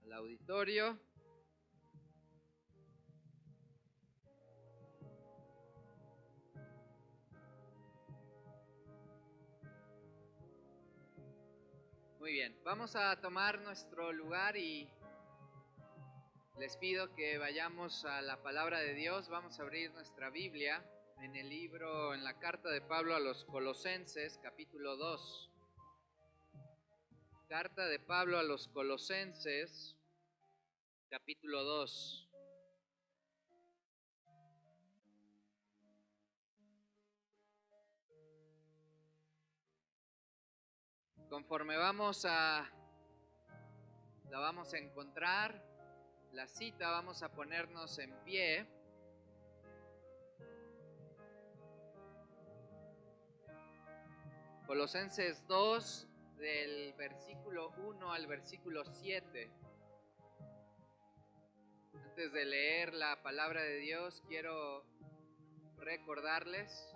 al auditorio. Muy bien, vamos a tomar nuestro lugar y les pido que vayamos a la palabra de Dios. Vamos a abrir nuestra Biblia en la carta de Pablo a los Colosenses, capítulo 2. Carta de Pablo a los Colosenses, capítulo 2. Conforme la vamos a encontrar, la cita, vamos a ponernos en pie. Colosenses 2, del versículo 1 al versículo 7. Antes de leer la palabra de Dios, quiero recordarles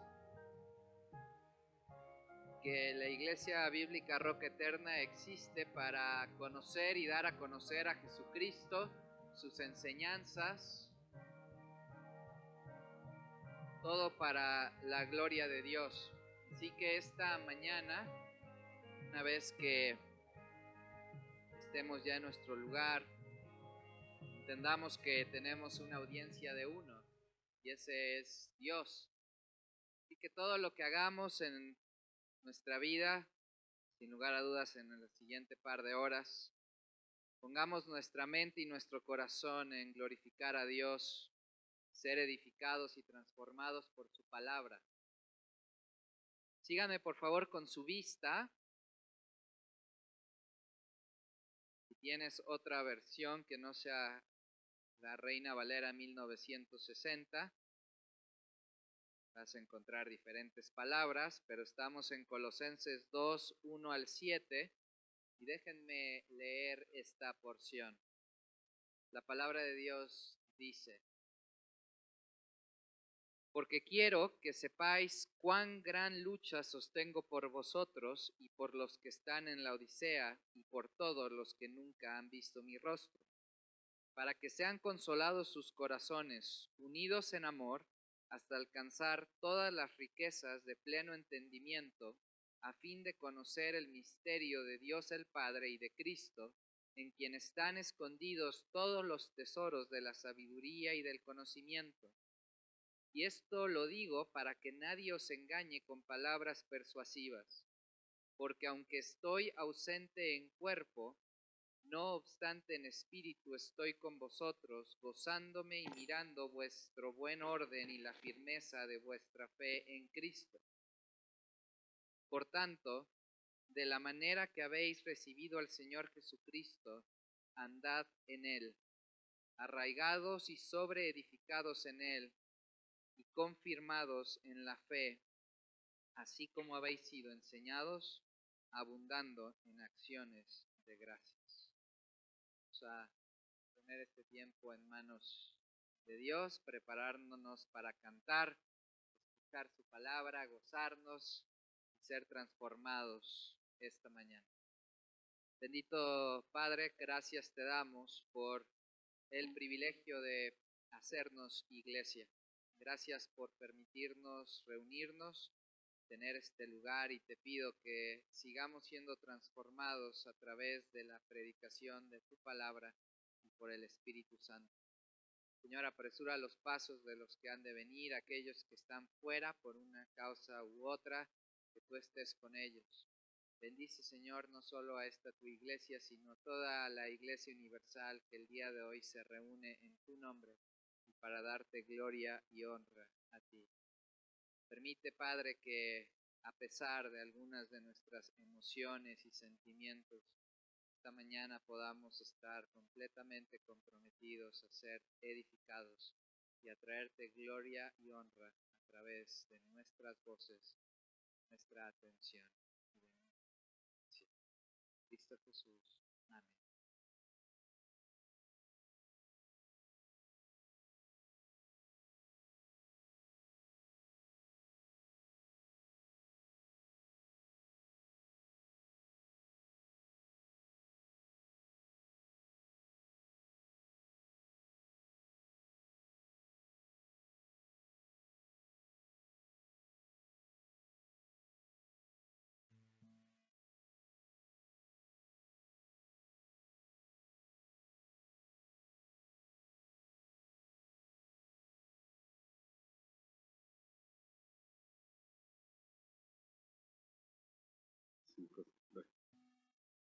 que la Iglesia Bíblica Roca Eterna existe para conocer y dar a conocer a Jesucristo, sus enseñanzas, todo para la gloria de Dios. Así que esta mañana, una vez que estemos ya en nuestro lugar, entendamos que tenemos una audiencia de uno, y ese es Dios. Y que todo lo que hagamos en nuestra vida, sin lugar a dudas en el siguiente par de horas, pongamos nuestra mente y nuestro corazón en glorificar a Dios, ser edificados y transformados por su palabra. Síganme por favor con su vista. Si tienes otra versión que no sea la Reina Valera 1960, vas a encontrar diferentes palabras, pero estamos en Colosenses 2, 1 al 7, y déjenme leer esta porción. La palabra de Dios dice: porque quiero que sepáis cuán gran lucha sostengo por vosotros y por los que están en la Odisea y por todos los que nunca han visto mi rostro, para que sean consolados sus corazones, unidos en amor, hasta alcanzar todas las riquezas de pleno entendimiento, a fin de conocer el misterio de Dios el Padre y de Cristo, en quien están escondidos todos los tesoros de la sabiduría y del conocimiento. Y esto lo digo para que nadie os engañe con palabras persuasivas, porque aunque estoy ausente en cuerpo, no obstante en espíritu estoy con vosotros, gozándome y mirando vuestro buen orden y la firmeza de vuestra fe en Cristo. Por tanto, de la manera que habéis recibido al Señor Jesucristo, andad en Él, arraigados y sobreedificados en Él, y confirmados en la fe, así como habéis sido enseñados, abundando en acciones de gracias. Vamos a poner este tiempo en manos de Dios, preparándonos para cantar, escuchar su palabra, gozarnos y ser transformados esta mañana. Bendito Padre, gracias te damos por el privilegio de hacernos iglesia. Gracias por permitirnos reunirnos, tener este lugar, y te pido que sigamos siendo transformados a través de la predicación de tu palabra y por el Espíritu Santo. Señor, apresura los pasos de los que han de venir, aquellos que están fuera por una causa u otra, que tú estés con ellos. Bendice, Señor, no solo a esta tu iglesia, sino toda la iglesia universal que el día de hoy se reúne en tu nombre y para darte gloria y honra a ti. Permite, Padre, que a pesar de algunas de nuestras emociones y sentimientos, esta mañana podamos estar completamente comprometidos a ser edificados y a traerte gloria y honra a través de nuestras voces, nuestra atención y de nuestra atención. Cristo Jesús. Amén.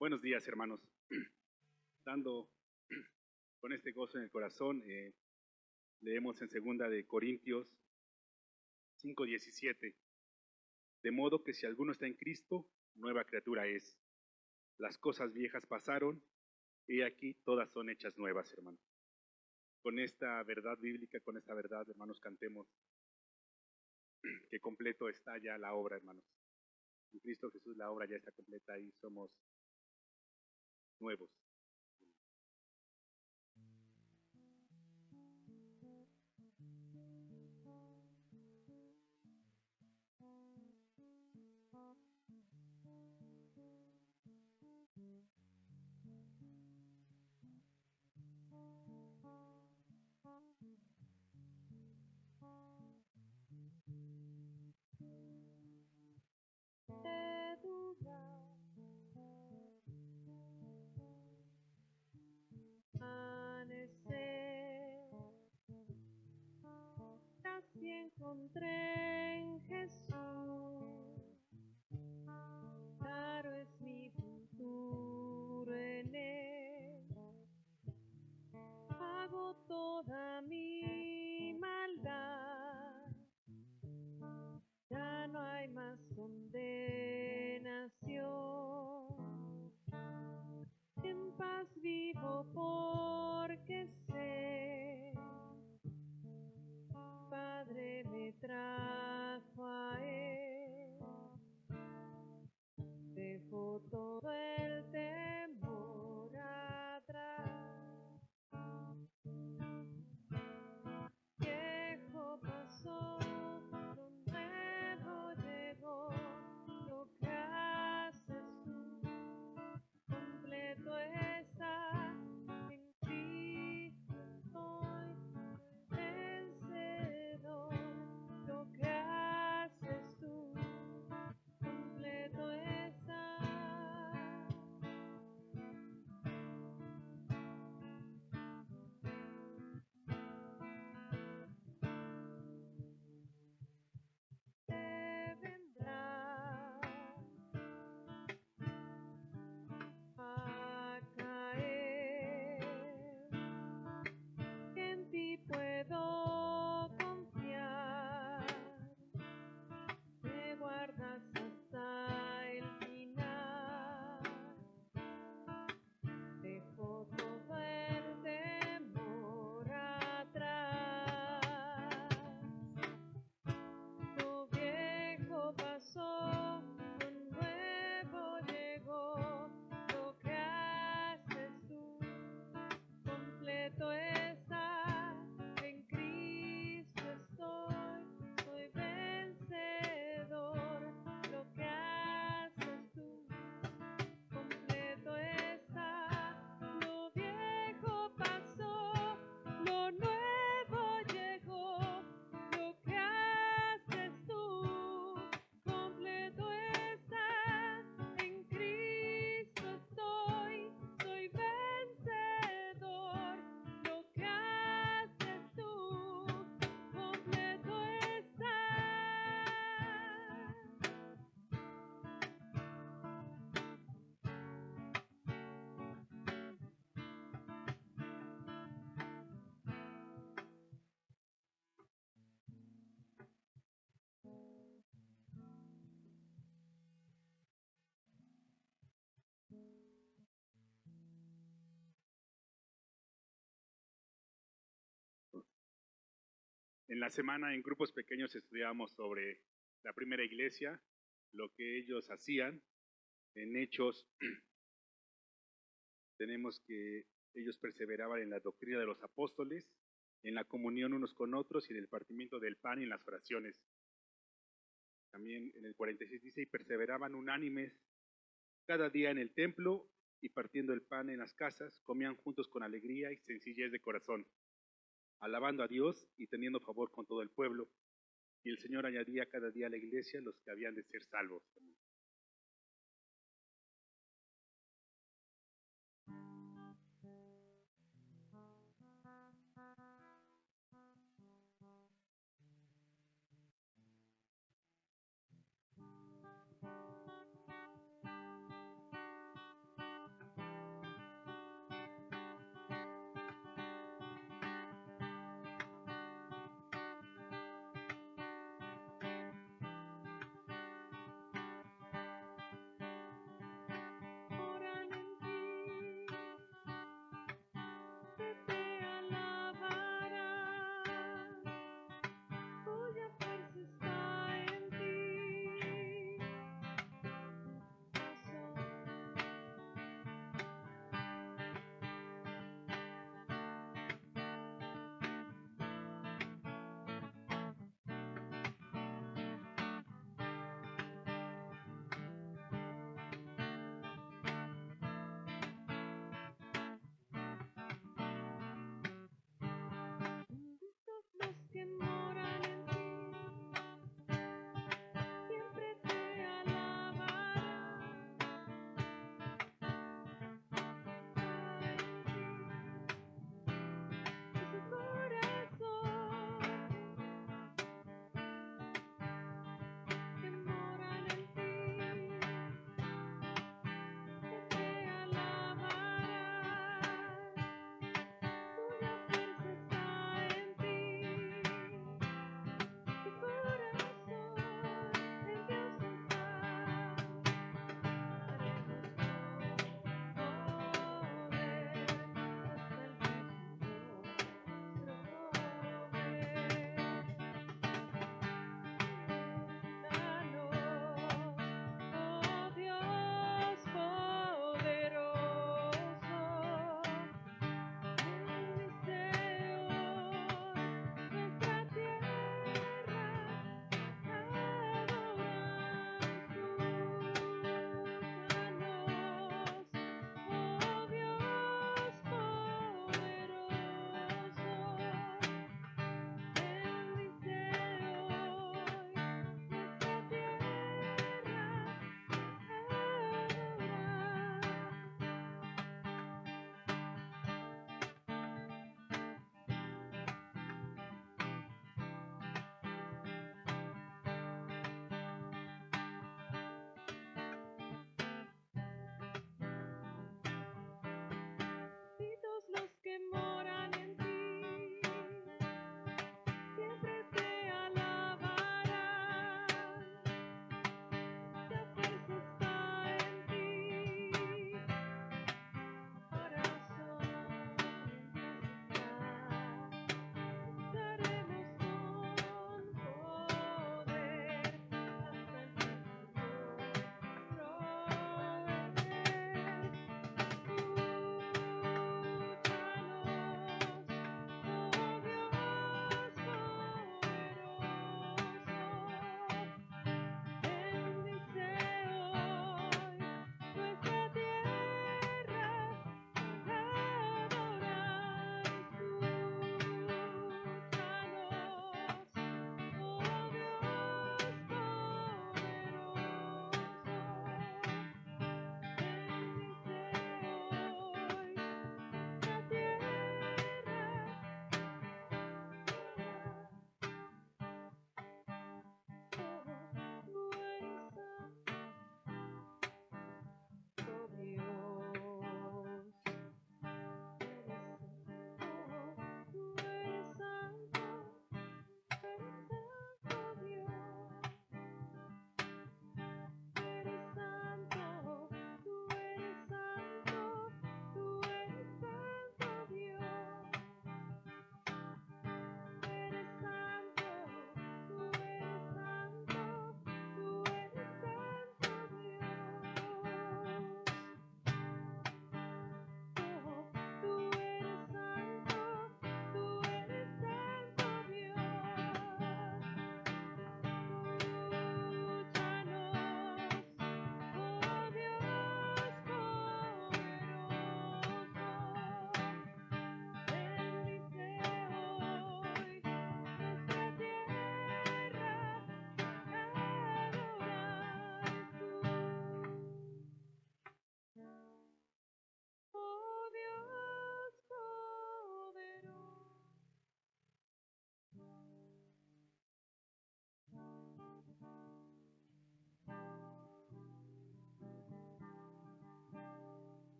Buenos días, hermanos. Dando con este gozo en el corazón, leemos en 2 de Corintios 5:17. De modo que si alguno está en Cristo, nueva criatura es. Las cosas viejas pasaron, y aquí todas son hechas nuevas, hermanos. Con esta verdad bíblica, con esta verdad, hermanos, cantemos que completo está ya la obra, hermanos. En Cristo Jesús la obra ya está completa y somos nuevos. Casi encontré en Jesús, claro es mi futuro en Él. Pago toda mi maldad, ya no hay más condenación. En paz vivo porque sé, Padre me trajo a Él. Dejo todo el temor atrás. Viejo pasó, lo nuevo llegó. Lo que haces tú, completo está. En Cristo estoy vencedor. Lo que haces tú, completo está. Te vendrá a caer. En ti puedo confiar. Me guardas hasta el final. Dejo todo el temor atrás. Lo viejo pasó, lo nuevo llegó. Lo que haces tú, completo está. En Cristo estoy, soy vencedor. Lo que haces tú, completo está. Lo viejo pasó, lo nuevo llegó. Lo que haces tú, completo está. En Cristo estoy, soy vencedor. Lo que haces tú, completo está. En la semana, en grupos pequeños, estudiamos sobre la primera iglesia, lo que ellos hacían. En Hechos, tenemos que ellos perseveraban en la doctrina de los apóstoles, en la comunión unos con otros y en el partimiento del pan y en las oraciones. También en el 46 dice, y perseveraban unánimes cada día en el templo y partiendo el pan en las casas, comían juntos con alegría y sencillez de corazón, alabando a Dios y teniendo favor con todo el pueblo. Y el Señor añadía cada día a la iglesia los que habían de ser salvos.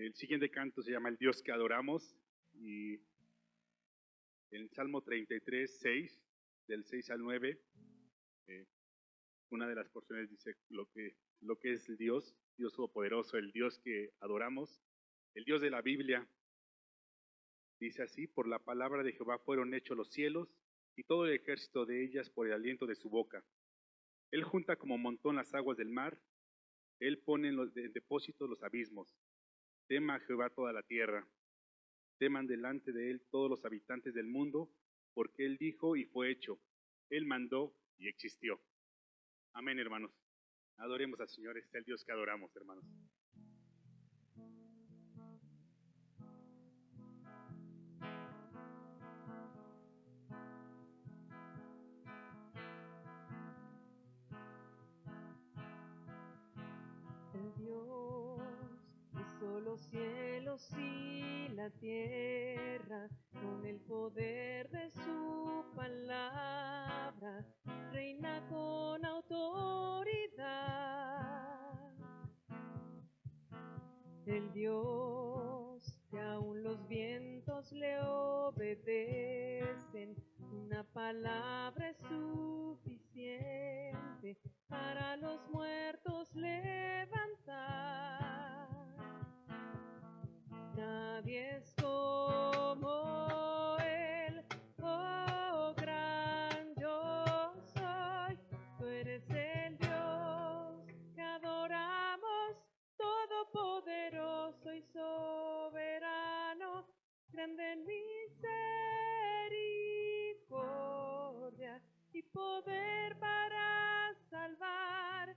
El siguiente canto se llama El Dios que adoramos y en el Salmo 33, 6, del 6 al 9, una de las porciones dice lo que es el Dios Todopoderoso, el Dios que adoramos, el Dios de la Biblia. Dice así: por la palabra de Jehová fueron hechos los cielos y todo el ejército de ellas por el aliento de su boca. Él junta como montón las aguas del mar, él pone en depósito los abismos. Tema a Jehová toda la tierra, teman delante de él todos los habitantes del mundo, porque él dijo y fue hecho, él mandó y existió. Amén, hermanos. Adoremos al Señor, es el Dios que adoramos, hermanos. El Dios hizo los cielos y la tierra, con el poder de su palabra, reina con autoridad. El Dios que aún los vientos le obedecen, una palabra es suficiente para los muertos levantar. Nadie es como Él, oh gran yo soy. Tú eres el Dios que adoramos, todopoderoso y soberano, grande en misericordia y poder para salvar.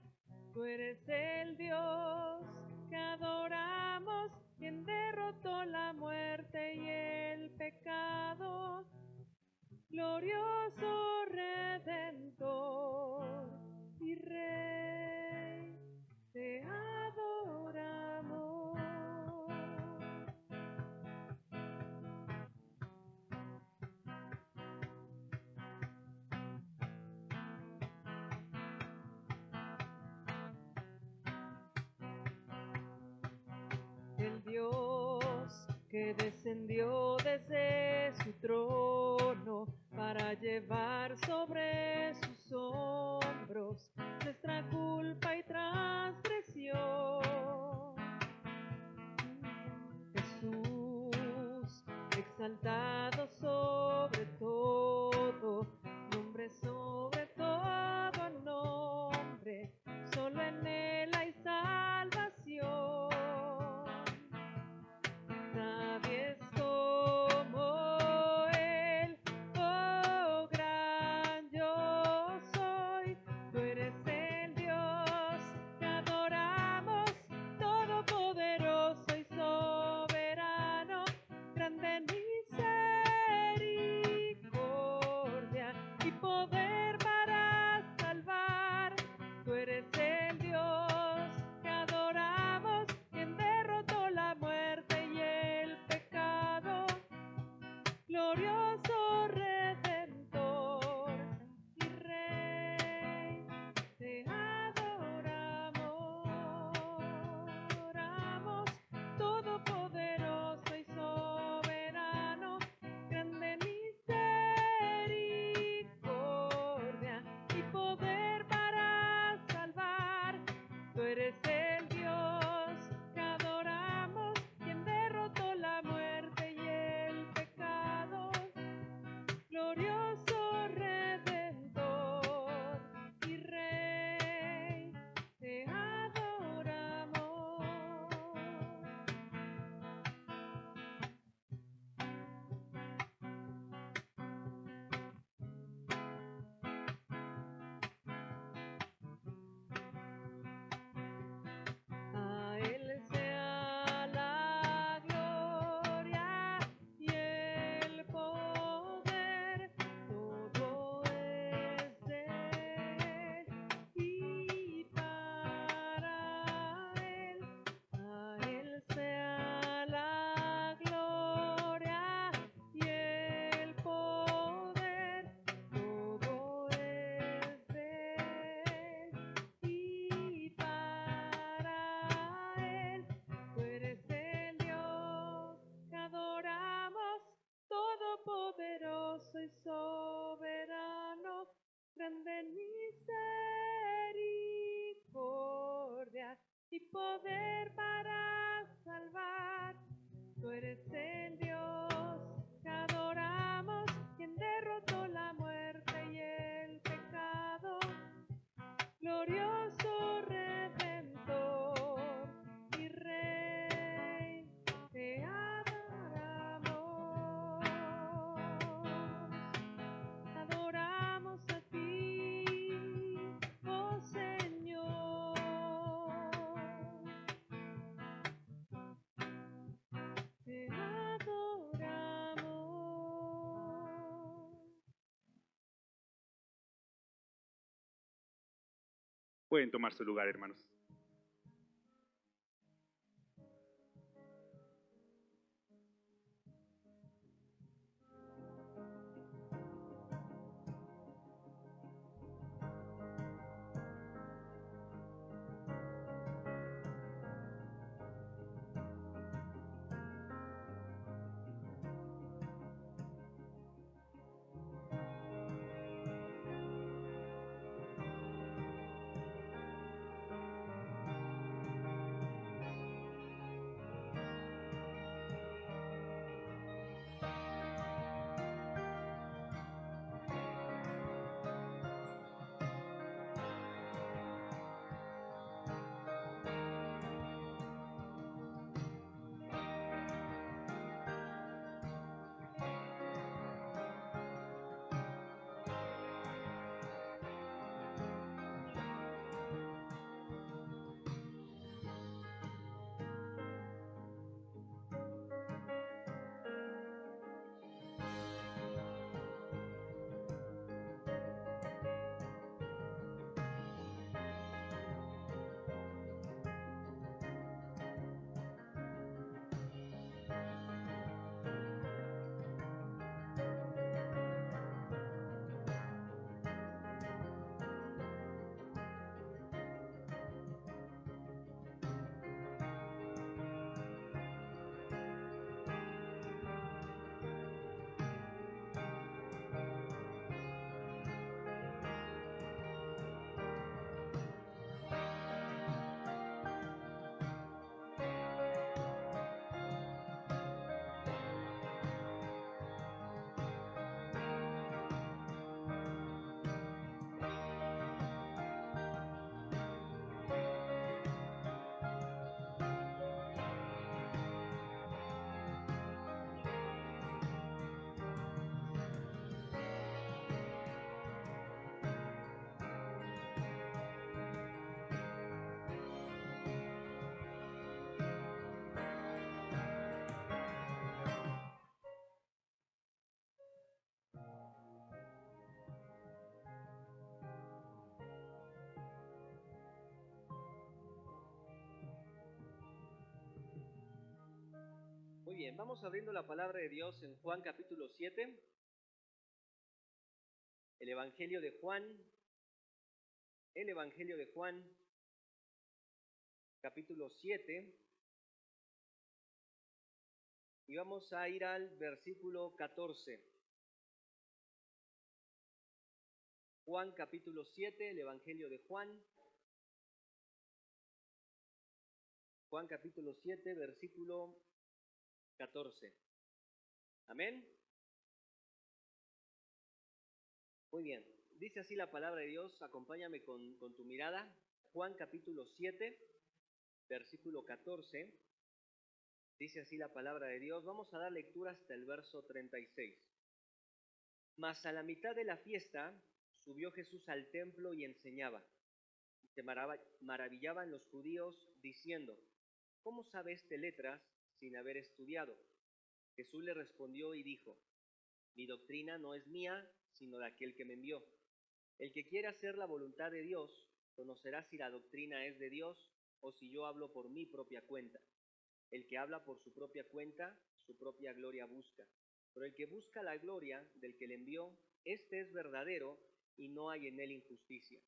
Tú eres el Dios que adoramos, quien derrotó la muerte y el pecado, glorioso Redentor y Rey, te adoramos. El Dios que descendió desde su trono para llevar sobre sus hombros nuestra culpa y transgresión. Jesús, exaltado sobre todo, nombre sobre todo nombre, solo en él hay salvación. Nadie es como él, oh gran yo poder para salvar. Tú eres el Dios que adoramos, quien derrotó la muerte y el pecado. Glorioso Redentor y Rey, te adoramos. Adoramos a ti, oh Señor. Te adoramos. Pueden tomar su lugar, hermanos. Muy bien, vamos abriendo la palabra de Dios en Juan capítulo 7. El Evangelio de Juan. El Evangelio de Juan, capítulo 7. Y vamos a ir al versículo 14. Juan capítulo 7, el Evangelio de Juan. Juan capítulo 7, versículo 14. Amén. Muy bien. Dice así la palabra de Dios. Acompáñame con tu mirada. Juan capítulo 7, versículo 14. Dice así la palabra de Dios. Vamos a dar lectura hasta el verso 36. Mas a la mitad de la fiesta subió Jesús al templo y enseñaba. Y se maravillaban los judíos diciendo: ¿Cómo sabe este letras sin haber estudiado? Jesús le respondió y dijo: Mi doctrina no es mía, sino de aquel que me envió. El que quiera hacer la voluntad de Dios, conocerá si la doctrina es de Dios o si yo hablo por mi propia cuenta. El que habla por su propia cuenta, su propia gloria busca. Pero el que busca la gloria del que le envió, este es verdadero y no hay en él injusticia.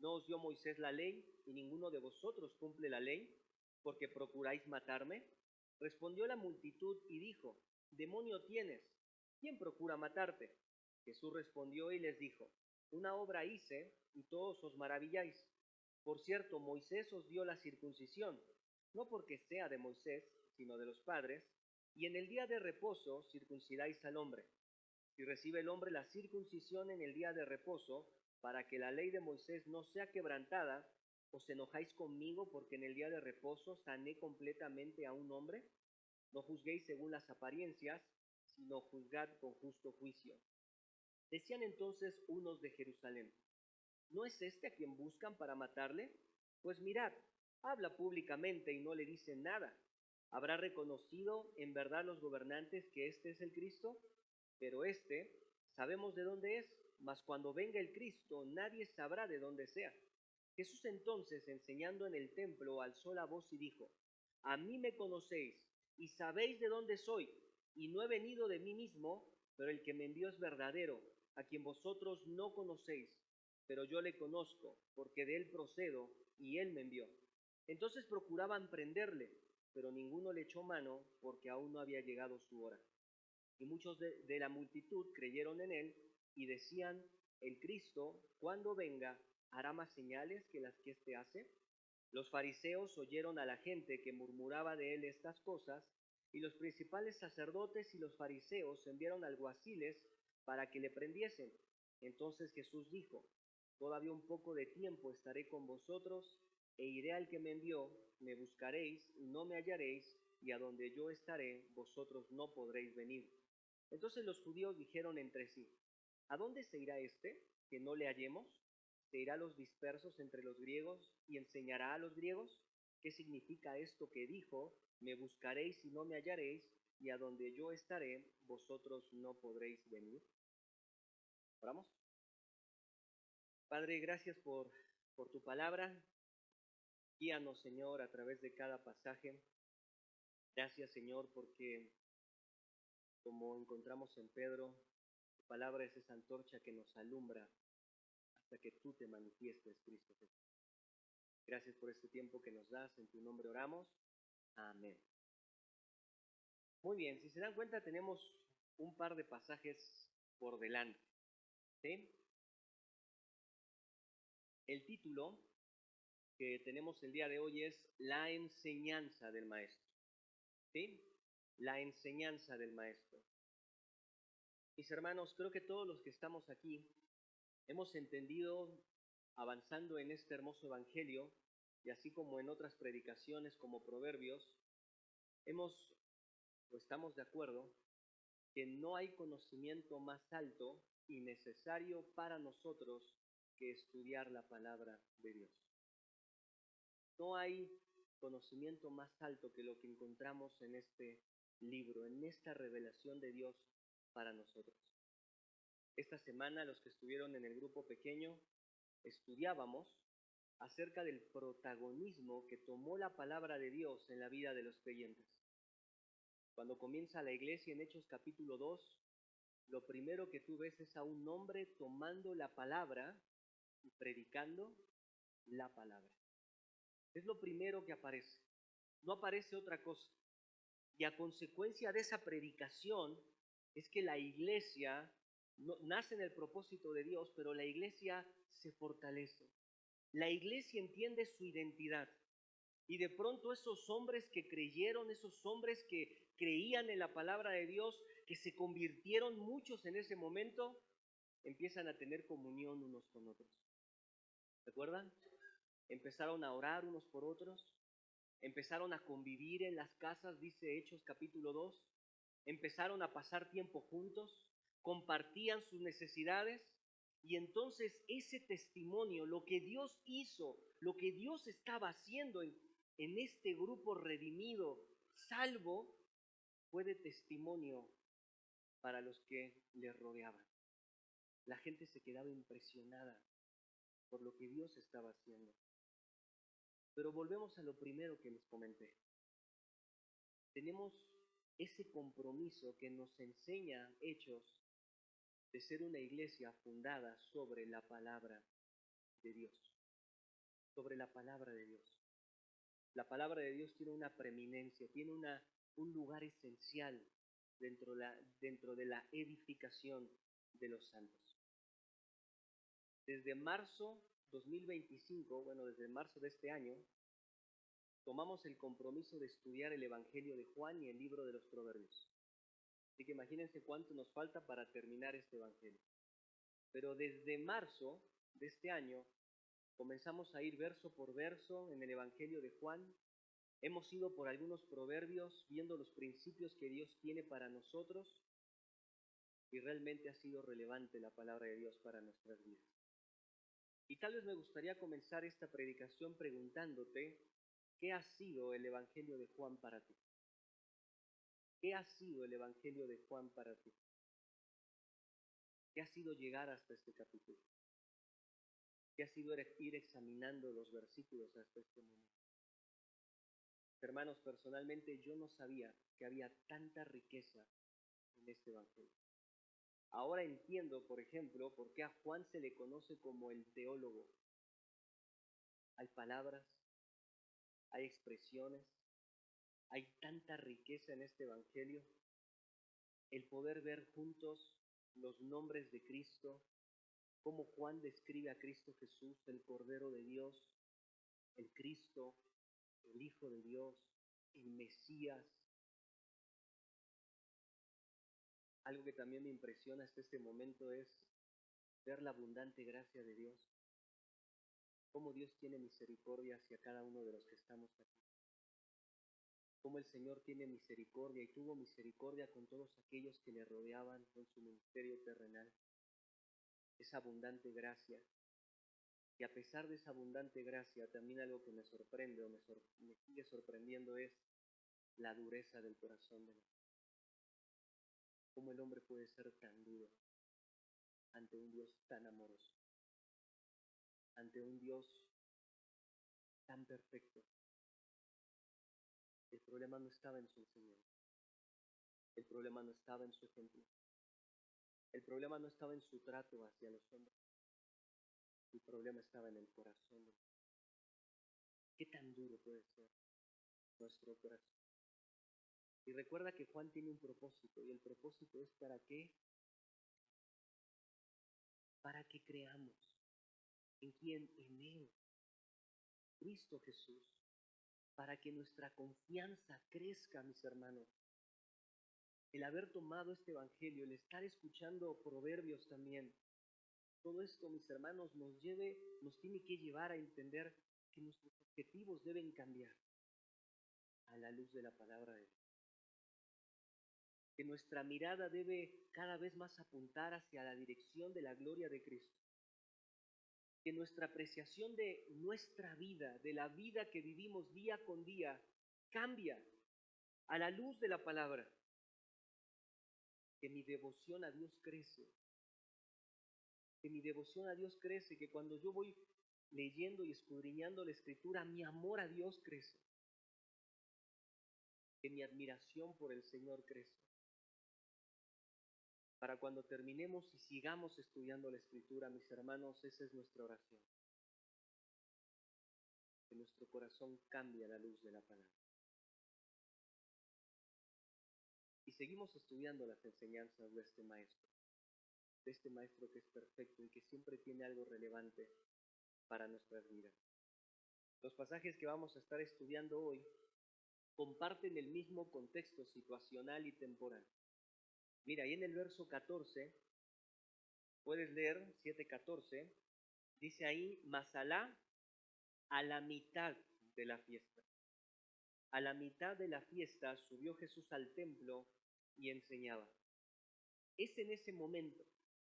¿No os dio Moisés la ley y ninguno de vosotros cumple la ley, porque procuráis matarme? Respondió la multitud y dijo: Demonio tienes, ¿quién procura matarte? Jesús respondió y les dijo: Una obra hice y todos os maravilláis. Por cierto, Moisés os dio la circuncisión, no porque sea de Moisés, sino de los padres, y en el día de reposo circuncidáis al hombre. Si recibe el hombre la circuncisión en el día de reposo, para que la ley de Moisés no sea quebrantada, ¿os enojáis conmigo porque en el día de reposo sané completamente a un hombre? No juzguéis según las apariencias, sino juzgad con justo juicio. Decían entonces unos de Jerusalén: ¿no es este a quien buscan para matarle? Pues mirad, habla públicamente y no le dicen nada. ¿Habrá reconocido en verdad los gobernantes que este es el Cristo? Pero sabemos de dónde es, mas cuando venga el Cristo nadie sabrá de dónde sea. Jesús entonces, enseñando en el templo, alzó la voz y dijo: a mí me conocéis y sabéis de dónde soy, y no he venido de mí mismo, pero el que me envió es verdadero, a quien vosotros no conocéis, pero yo le conozco, porque de él procedo, y él me envió. Entonces procuraban prenderle, pero ninguno le echó mano, porque aún no había llegado su hora. Y muchos de la multitud creyeron en él, y decían: el Cristo, cuando venga, hará más señales que las que éste hace. Los fariseos oyeron a la gente que murmuraba de él estas cosas, y los principales sacerdotes y los fariseos enviaron alguaciles para que le prendiesen. Entonces Jesús dijo: todavía un poco de tiempo estaré con vosotros, e iré al que me envió. Me buscaréis y no me hallaréis, y a donde yo estaré, vosotros no podréis venir. Entonces los judíos dijeron entre sí: ¿a dónde se irá este, que no le hallemos? ¿Se irá a los dispersos entre los griegos y enseñará a los griegos? ¿Qué significa esto que dijo: me buscaréis y no me hallaréis, y a donde yo estaré, vosotros no podréis venir? ¿Oramos? Padre, gracias por tu palabra. Guíanos, Señor, a través de cada pasaje. Gracias, Señor, porque, como encontramos en Pedro, tu palabra es esa antorcha que nos alumbra hasta que tú te manifiestes, Cristo Jesús. Gracias por este tiempo que nos das. En tu nombre oramos. Amén. Muy bien, si se dan cuenta, tenemos un par de pasajes por delante, ¿sí? El título que tenemos el día de hoy es La enseñanza del Maestro, ¿sí? La enseñanza del Maestro. Mis hermanos, creo que todos los que estamos aquí hemos entendido, avanzando en este hermoso evangelio, y así como en otras predicaciones como Proverbios, estamos de acuerdo que no hay conocimiento más alto y necesario para nosotros que estudiar la palabra de Dios. No hay conocimiento más alto que lo que encontramos en este libro, en esta revelación de Dios para nosotros. Esta semana, los que estuvieron en el grupo pequeño, estudiábamos acerca del protagonismo que tomó la palabra de Dios en la vida de los creyentes. Cuando comienza la iglesia en Hechos capítulo 2, lo primero que tú ves es a un hombre tomando la palabra y predicando la palabra. Es lo primero que aparece. No aparece otra cosa. Y a consecuencia de esa predicación es que la iglesia nace en el propósito de Dios, pero la iglesia se fortalece. La iglesia entiende su identidad. Y de pronto esos hombres que creyeron, esos hombres que creían en la palabra de Dios, que se convirtieron muchos en ese momento, empiezan a tener comunión unos con otros. ¿Recuerdan? Empezaron a orar unos por otros, empezaron a convivir en las casas, dice Hechos capítulo 2, empezaron a pasar tiempo juntos, compartían sus necesidades, y entonces ese testimonio, lo que Dios hizo, lo que Dios estaba haciendo en este grupo redimido, salvo, fue de testimonio para los que les rodeaban. La gente se quedaba impresionada por lo que Dios estaba haciendo. Pero volvemos a lo primero que les comenté. Tenemos ese compromiso que nos enseña Hechos de ser una iglesia fundada sobre la palabra de Dios. Sobre la palabra de Dios. La palabra de Dios tiene una preeminencia, tiene un lugar esencial dentro de la edificación de los santos. Desde marzo 2025, bueno, desde marzo de este año, tomamos el compromiso de estudiar el Evangelio de Juan y el libro de los Proverbios. Así que imagínense cuánto nos falta para terminar este Evangelio. Pero desde marzo de este año comenzamos a ir verso por verso en el Evangelio de Juan. Hemos ido por algunos proverbios viendo los principios que Dios tiene para nosotros y realmente ha sido relevante la palabra de Dios para nuestras vidas. Y tal vez me gustaría comenzar esta predicación preguntándote, ¿qué ha sido el Evangelio de Juan para ti? ¿Qué ha sido el Evangelio de Juan para ti? ¿Qué ha sido llegar hasta este capítulo? ¿Qué ha sido ir examinando los versículos hasta este momento? Hermanos, personalmente yo no sabía que había tanta riqueza en este Evangelio. Ahora entiendo, por ejemplo, por qué a Juan se le conoce como el teólogo. Hay palabras, hay expresiones, hay tanta riqueza en este Evangelio. El poder ver juntos los nombres de Cristo, cómo Juan describe a Cristo Jesús, el Cordero de Dios, el Cristo, el Hijo de Dios, el Mesías. Algo que también me impresiona hasta este momento es ver la abundante gracia de Dios, cómo Dios tiene misericordia hacia cada uno de los que estamos aquí, cómo el Señor tiene misericordia y tuvo misericordia con todos aquellos que le rodeaban en su ministerio terrenal. Esa abundante gracia. Y a pesar de esa abundante gracia, también algo que me sorprende o me sigue sorprendiendo es la dureza del corazón de Dios. ¿Cómo el hombre puede ser tan duro ante un Dios tan amoroso? Ante un Dios tan perfecto. El problema no estaba en su enseñanza. El problema no estaba en su ejemplo. El problema no estaba en su trato hacia los hombres. El problema estaba en el corazón. ¿Qué tan duro puede ser nuestro corazón? Y recuerda que Juan tiene un propósito, y el propósito es ¿para qué? Para que creamos. ¿En quién? En Él. Cristo Jesús. Para que nuestra confianza crezca, mis hermanos. El haber tomado este evangelio, el estar escuchando proverbios también, todo esto, mis hermanos, nos tiene que llevar a entender que nuestros objetivos deben cambiar a la luz de la palabra de Dios. Que nuestra mirada debe cada vez más apuntar hacia la dirección de la gloria de Cristo. Que nuestra apreciación de nuestra vida, de la vida que vivimos día con día, cambia a la luz de la palabra. Que mi devoción a Dios crece. Que mi devoción a Dios crece, que cuando yo voy leyendo y escudriñando la Escritura, mi amor a Dios crece. Que mi admiración por el Señor crece. Para cuando terminemos y sigamos estudiando la Escritura, mis hermanos, esa es nuestra oración. Que nuestro corazón cambie a la luz de la palabra. Y seguimos estudiando las enseñanzas de este maestro que es perfecto y que siempre tiene algo relevante para nuestras vidas. Los pasajes que vamos a estar estudiando hoy comparten el mismo contexto situacional y temporal. Mira, ahí en el verso 14, puedes leer 7:14, dice ahí, mas Alá a la mitad de la fiesta. A la mitad de la fiesta subió Jesús al templo y enseñaba. Es en ese momento,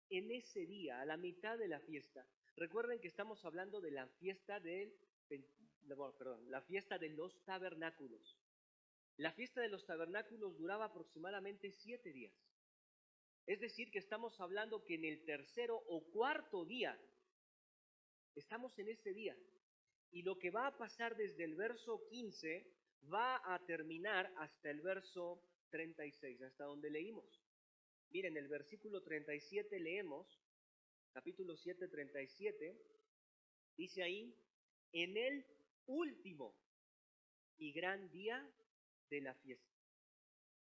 en ese día, a la mitad de la fiesta. Recuerden que estamos hablando de la fiesta la fiesta de los tabernáculos. La fiesta de los tabernáculos duraba aproximadamente 7 días. Es decir, que estamos hablando que en el tercero o cuarto día, estamos en ese día. Y lo que va a pasar desde el verso 15 va a terminar hasta el verso 36, hasta donde leímos. Miren, el versículo 37 leemos, capítulo 7, 37, dice ahí, en el último y gran día de la fiesta.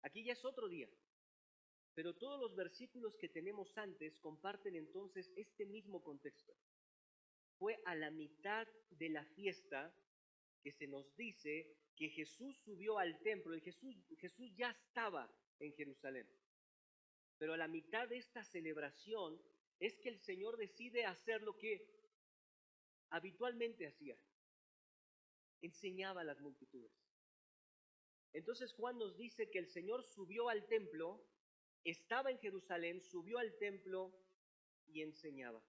Aquí ya es otro día, pero todos los versículos que tenemos antes comparten entonces este mismo contexto. fue a la mitad de la fiesta que se nos dice que Jesús subió al templo. Jesús ya estaba en Jerusalén. Pero a la mitad de esta celebración es que el Señor decide hacer lo que habitualmente hacía. Enseñaba a las multitudes. Entonces Juan nos dice que el Señor subió al templo, estaba en Jerusalén, subió al templo y enseñaba.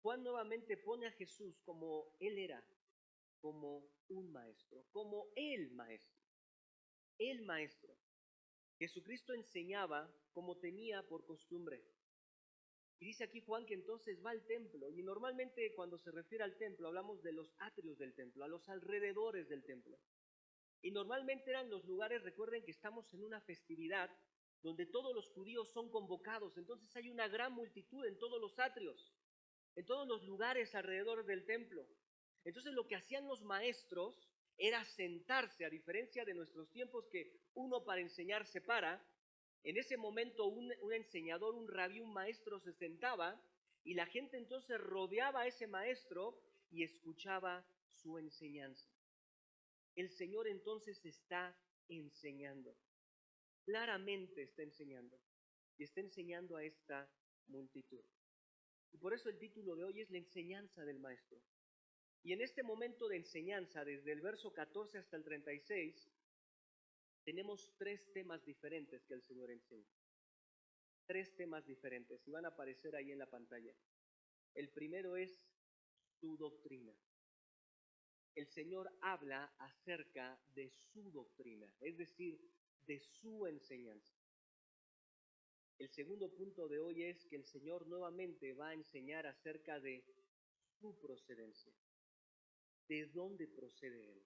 Juan nuevamente pone a Jesús como Él era, como un maestro, como el maestro. El maestro. Jesucristo enseñaba como tenía por costumbre. Y dice aquí Juan que entonces va al templo. Y normalmente cuando se refiere al templo hablamos de los atrios del templo, a los alrededores del templo. Y normalmente eran los lugares, recuerden que estamos en una festividad donde todos los judíos son convocados. Entonces hay una gran multitud en todos los atrios, en todos los lugares alrededor del templo. Entonces lo que hacían los maestros era sentarse, a diferencia de nuestros tiempos que uno para enseñar se para. En ese momento un enseñador, un rabí, un maestro se sentaba y la gente entonces rodeaba a ese maestro y escuchaba su enseñanza. El Señor entonces está enseñando, claramente está enseñando y está enseñando a esta multitud. Y por eso el título de hoy es la enseñanza del maestro. Y en este momento de enseñanza, desde el verso 14 hasta el 36, tenemos 3 temas diferentes que el Señor enseña. 3 temas diferentes y van a aparecer ahí en la pantalla. El primero es su doctrina. El Señor habla acerca de su doctrina, es decir, de su enseñanza. El segundo punto de hoy es que el Señor nuevamente va a enseñar acerca de su procedencia. ¿De dónde procede Él?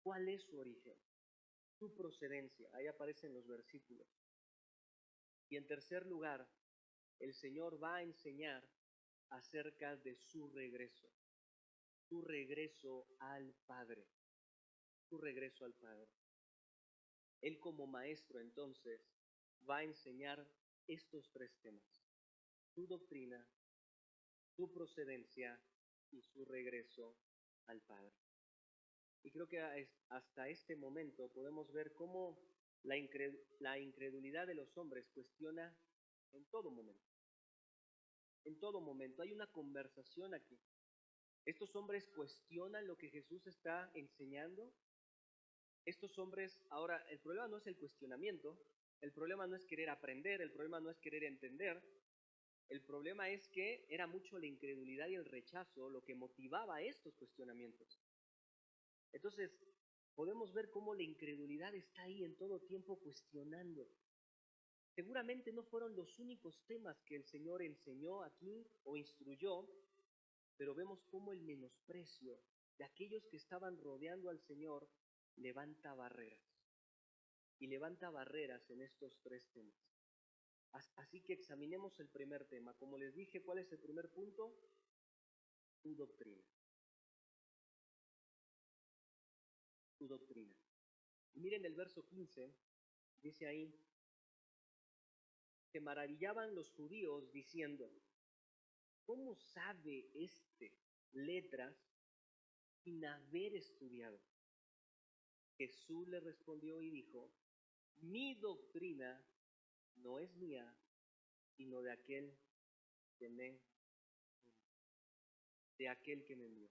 ¿Cuál es su origen? Su procedencia. Ahí aparecen los versículos. Y en tercer lugar, el Señor va a enseñar acerca de su regreso al Padre, su regreso al Padre. Él como maestro entonces va a enseñar estos 3 temas: su doctrina, su procedencia y su regreso al Padre. Y creo que hasta este momento podemos ver cómo la incredulidad de los hombres cuestiona en todo momento. En todo momento hay una conversación aquí. Estos hombres cuestionan lo que Jesús está enseñando. Estos hombres, ahora, el problema no es el cuestionamiento, el problema no es querer aprender, el problema no es querer entender, el problema es que era mucho la incredulidad y el rechazo lo que motivaba estos cuestionamientos. Entonces, podemos ver cómo la incredulidad está ahí en todo tiempo cuestionando. Seguramente no fueron los únicos temas que el Señor enseñó aquí o instruyó, pero vemos cómo el menosprecio de aquellos que estaban rodeando al Señor levanta barreras. Y levanta barreras en estos 3 temas. Así que examinemos el primer tema. Como les dije, ¿cuál es el primer punto? Tu doctrina. Tu doctrina. Y miren el verso 15, dice ahí: se maravillaban los judíos diciendo, ¿cómo sabe letras sin haber estudiado? Jesús le respondió y dijo, mi doctrina no es mía, sino de aquel que me envió.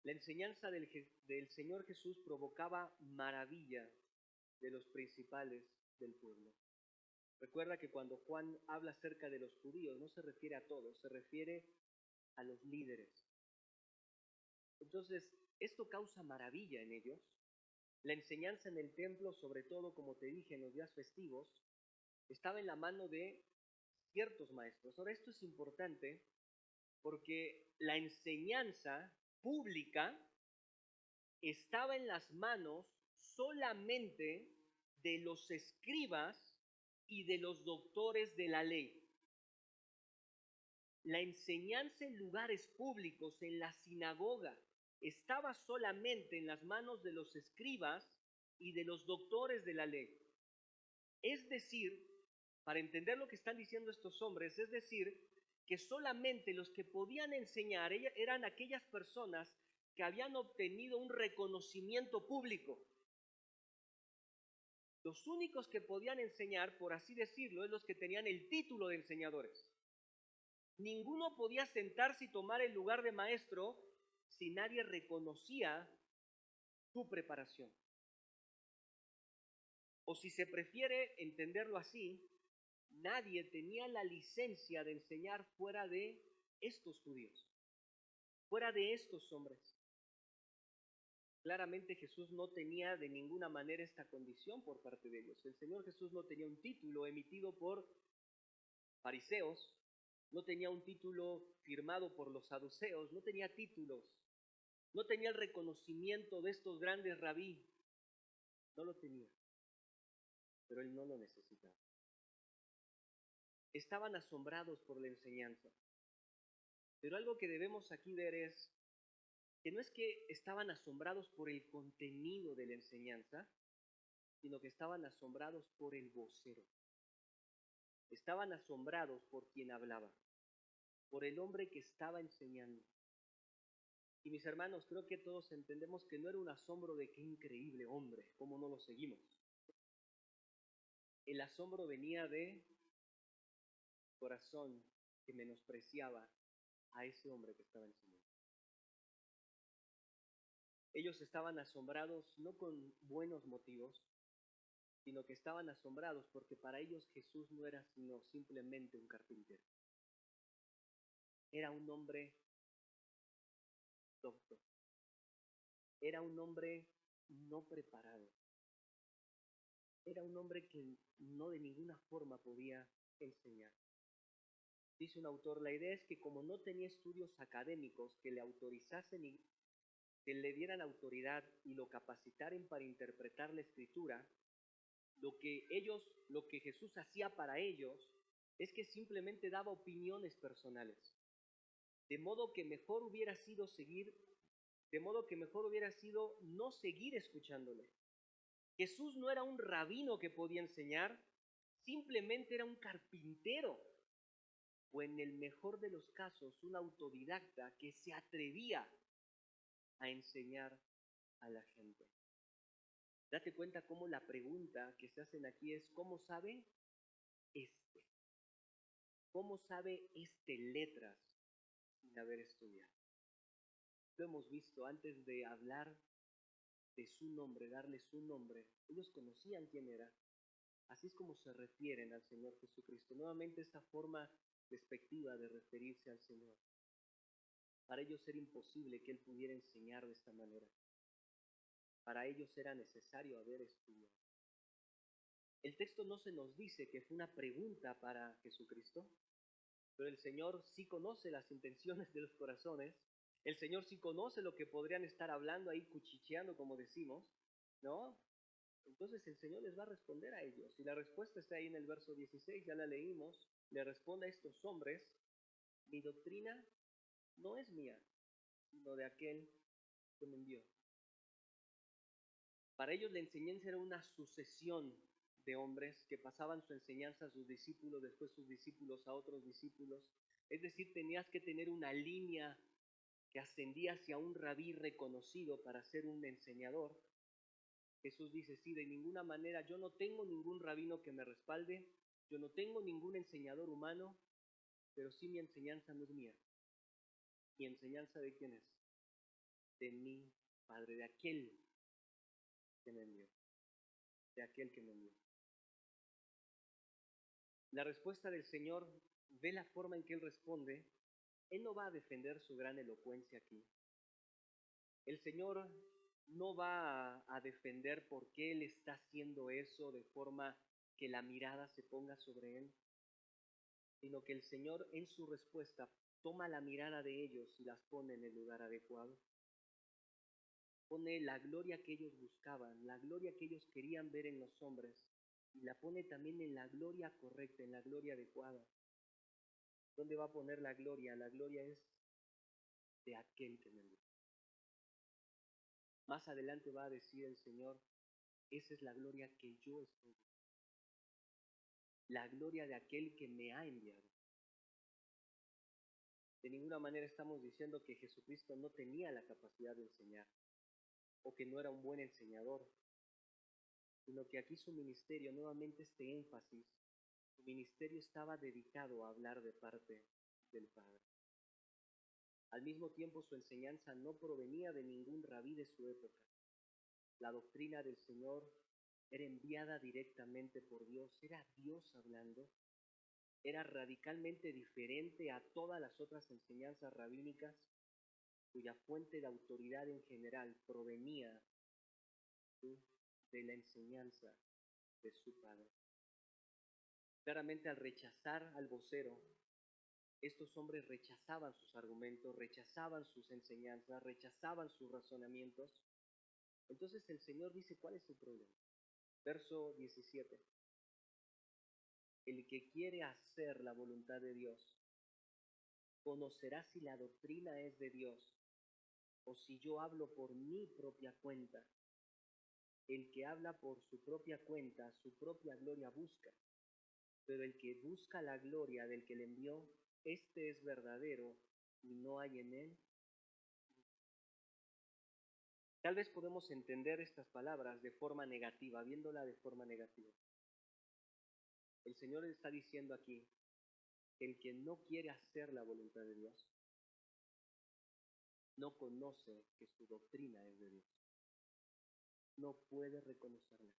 La enseñanza del Señor Jesús provocaba maravilla de los principales del pueblo. Recuerda que cuando Juan habla acerca de los judíos, no se refiere a todos, se refiere a los líderes. Entonces, esto causa maravilla en ellos. La enseñanza en el templo, sobre todo, como te dije, en los días festivos, estaba en la mano de ciertos maestros. Ahora, esto es importante porque la enseñanza pública estaba en las manos solamente de los escribas y de los doctores de la ley. La enseñanza en lugares públicos, en la sinagoga, estaba solamente en las manos de los escribas y de los doctores de la ley. Es decir, para entender lo que están diciendo estos hombres, es decir, que solamente los que podían enseñar eran aquellas personas que habían obtenido un reconocimiento público. Los únicos que podían enseñar, por así decirlo, es los que tenían el título de enseñadores. Ninguno podía sentarse y tomar el lugar de maestro si nadie reconocía su preparación. O si se prefiere entenderlo así, nadie tenía la licencia de enseñar fuera de estos judíos, fuera de estos hombres. Claramente Jesús no tenía de ninguna manera esta condición por parte de ellos. El Señor Jesús no tenía un título emitido por fariseos, no tenía un título firmado por los saduceos, no tenía títulos, no tenía el reconocimiento de estos grandes rabí, no lo tenía, pero él no lo necesitaba. Estaban asombrados por la enseñanza, pero algo que debemos aquí ver es que no es que estaban asombrados por el contenido de la enseñanza, sino que estaban asombrados por el vocero. Estaban asombrados por quien hablaba, por el hombre que estaba enseñando. Y mis hermanos, creo que todos entendemos que no era un asombro de qué increíble hombre, cómo no lo seguimos. El asombro venía de corazón que menospreciaba a ese hombre que estaba enseñando. Ellos estaban asombrados no con buenos motivos, sino que estaban asombrados porque para ellos Jesús no era sino simplemente un carpintero. Era un hombre docto. Era un hombre no preparado. Era un hombre que no de ninguna forma podía enseñar. Dice un autor, la idea es que como no tenía estudios académicos que le autorizasen y que le dieran autoridad y lo capacitaran para interpretar la escritura, lo que Jesús hacía para ellos es que simplemente daba opiniones personales. De modo que mejor hubiera sido no seguir escuchándole. Jesús no era un rabino que podía enseñar, simplemente era un carpintero, o en el mejor de los casos, un autodidacta que se atrevía a enseñar a la gente. Date cuenta cómo la pregunta que se hacen aquí es, ¿cómo sabe este? ¿Cómo sabe este letras sin haber estudiado? Lo hemos visto antes de hablar de su nombre, darle su nombre. Ellos conocían quién era. Así es como se refieren al Señor Jesucristo. Nuevamente esta forma despectiva de referirse al Señor. Para ellos era imposible que Él pudiera enseñar de esta manera. Para ellos era necesario haber estudiado. El texto no se nos dice que fue una pregunta para Jesucristo, pero el Señor sí conoce las intenciones de los corazones. El Señor sí conoce lo que podrían estar hablando ahí, cuchicheando, como decimos, ¿no? Entonces el Señor les va a responder a ellos. Y la respuesta está ahí en el verso 16, ya la leímos. Le responde a estos hombres, mi doctrina no es mía, sino de aquel que me envió. Para ellos la enseñanza era una sucesión de hombres que pasaban su enseñanza a sus discípulos, después sus discípulos a otros discípulos. Es decir, tenías que tener una línea que ascendía hacia un rabí reconocido para ser un enseñador. Jesús dice, sí, de ninguna manera, yo no tengo ningún rabino que me respalde, yo no tengo ningún enseñador humano, pero sí mi enseñanza no es mía. ¿Mi enseñanza de quién es? De mi Padre, de aquel que me envió. De aquel que me envió. La respuesta del Señor, ve la forma en que Él responde. Él no va a defender su gran elocuencia aquí. El Señor no va a defender por qué Él está haciendo eso de forma que la mirada se ponga sobre Él, sino que el Señor en su respuesta toma la mirada de ellos y las pone en el lugar adecuado. Pone la gloria que ellos buscaban, la gloria que ellos querían ver en los hombres, y la pone también en la gloria correcta, en la gloria adecuada. ¿Dónde va a poner la gloria? La gloria es de aquel que me envió. Más adelante va a decir el Señor, esa es la gloria que yo estoy buscando. La gloria de aquel que me ha enviado. De ninguna manera estamos diciendo que Jesucristo no tenía la capacidad de enseñar o que no era un buen enseñador, sino que aquí su ministerio, nuevamente este énfasis, su ministerio estaba dedicado a hablar de parte del Padre. Al mismo tiempo, su enseñanza no provenía de ningún rabí de su época. La doctrina del Señor era enviada directamente por Dios, era Dios hablando, era radicalmente diferente a todas las otras enseñanzas rabínicas, cuya fuente de autoridad en general provenía de la enseñanza de su Padre. Claramente, al rechazar al vocero, estos hombres rechazaban sus argumentos, rechazaban sus enseñanzas, rechazaban sus razonamientos. Entonces el Señor dice, ¿cuál es el problema? Verso 17. El que quiere hacer la voluntad de Dios, conocerá si la doctrina es de Dios o si yo hablo por mi propia cuenta. El que habla por su propia cuenta, su propia gloria busca, pero el que busca la gloria del que le envió, este es verdadero y no hay en él. Tal vez podemos entender estas palabras de forma negativa, viéndola de forma negativa. El Señor está diciendo aquí que el que no quiere hacer la voluntad de Dios, no conoce que su doctrina es de Dios. No puede reconocerla.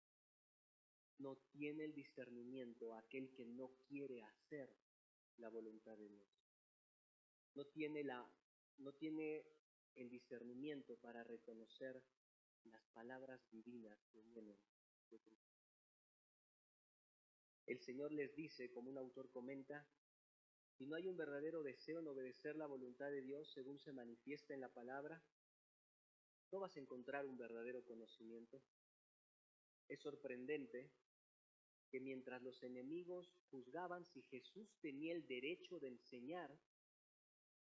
No tiene el discernimiento aquel que no quiere hacer la voluntad de Dios. No tiene el discernimiento para reconocer las palabras divinas que vienen de Cristo. El Señor les dice, como un autor comenta, si no hay un verdadero deseo en obedecer la voluntad de Dios según se manifiesta en la palabra, no vas a encontrar un verdadero conocimiento. Es sorprendente que mientras los enemigos juzgaban si Jesús tenía el derecho de enseñar,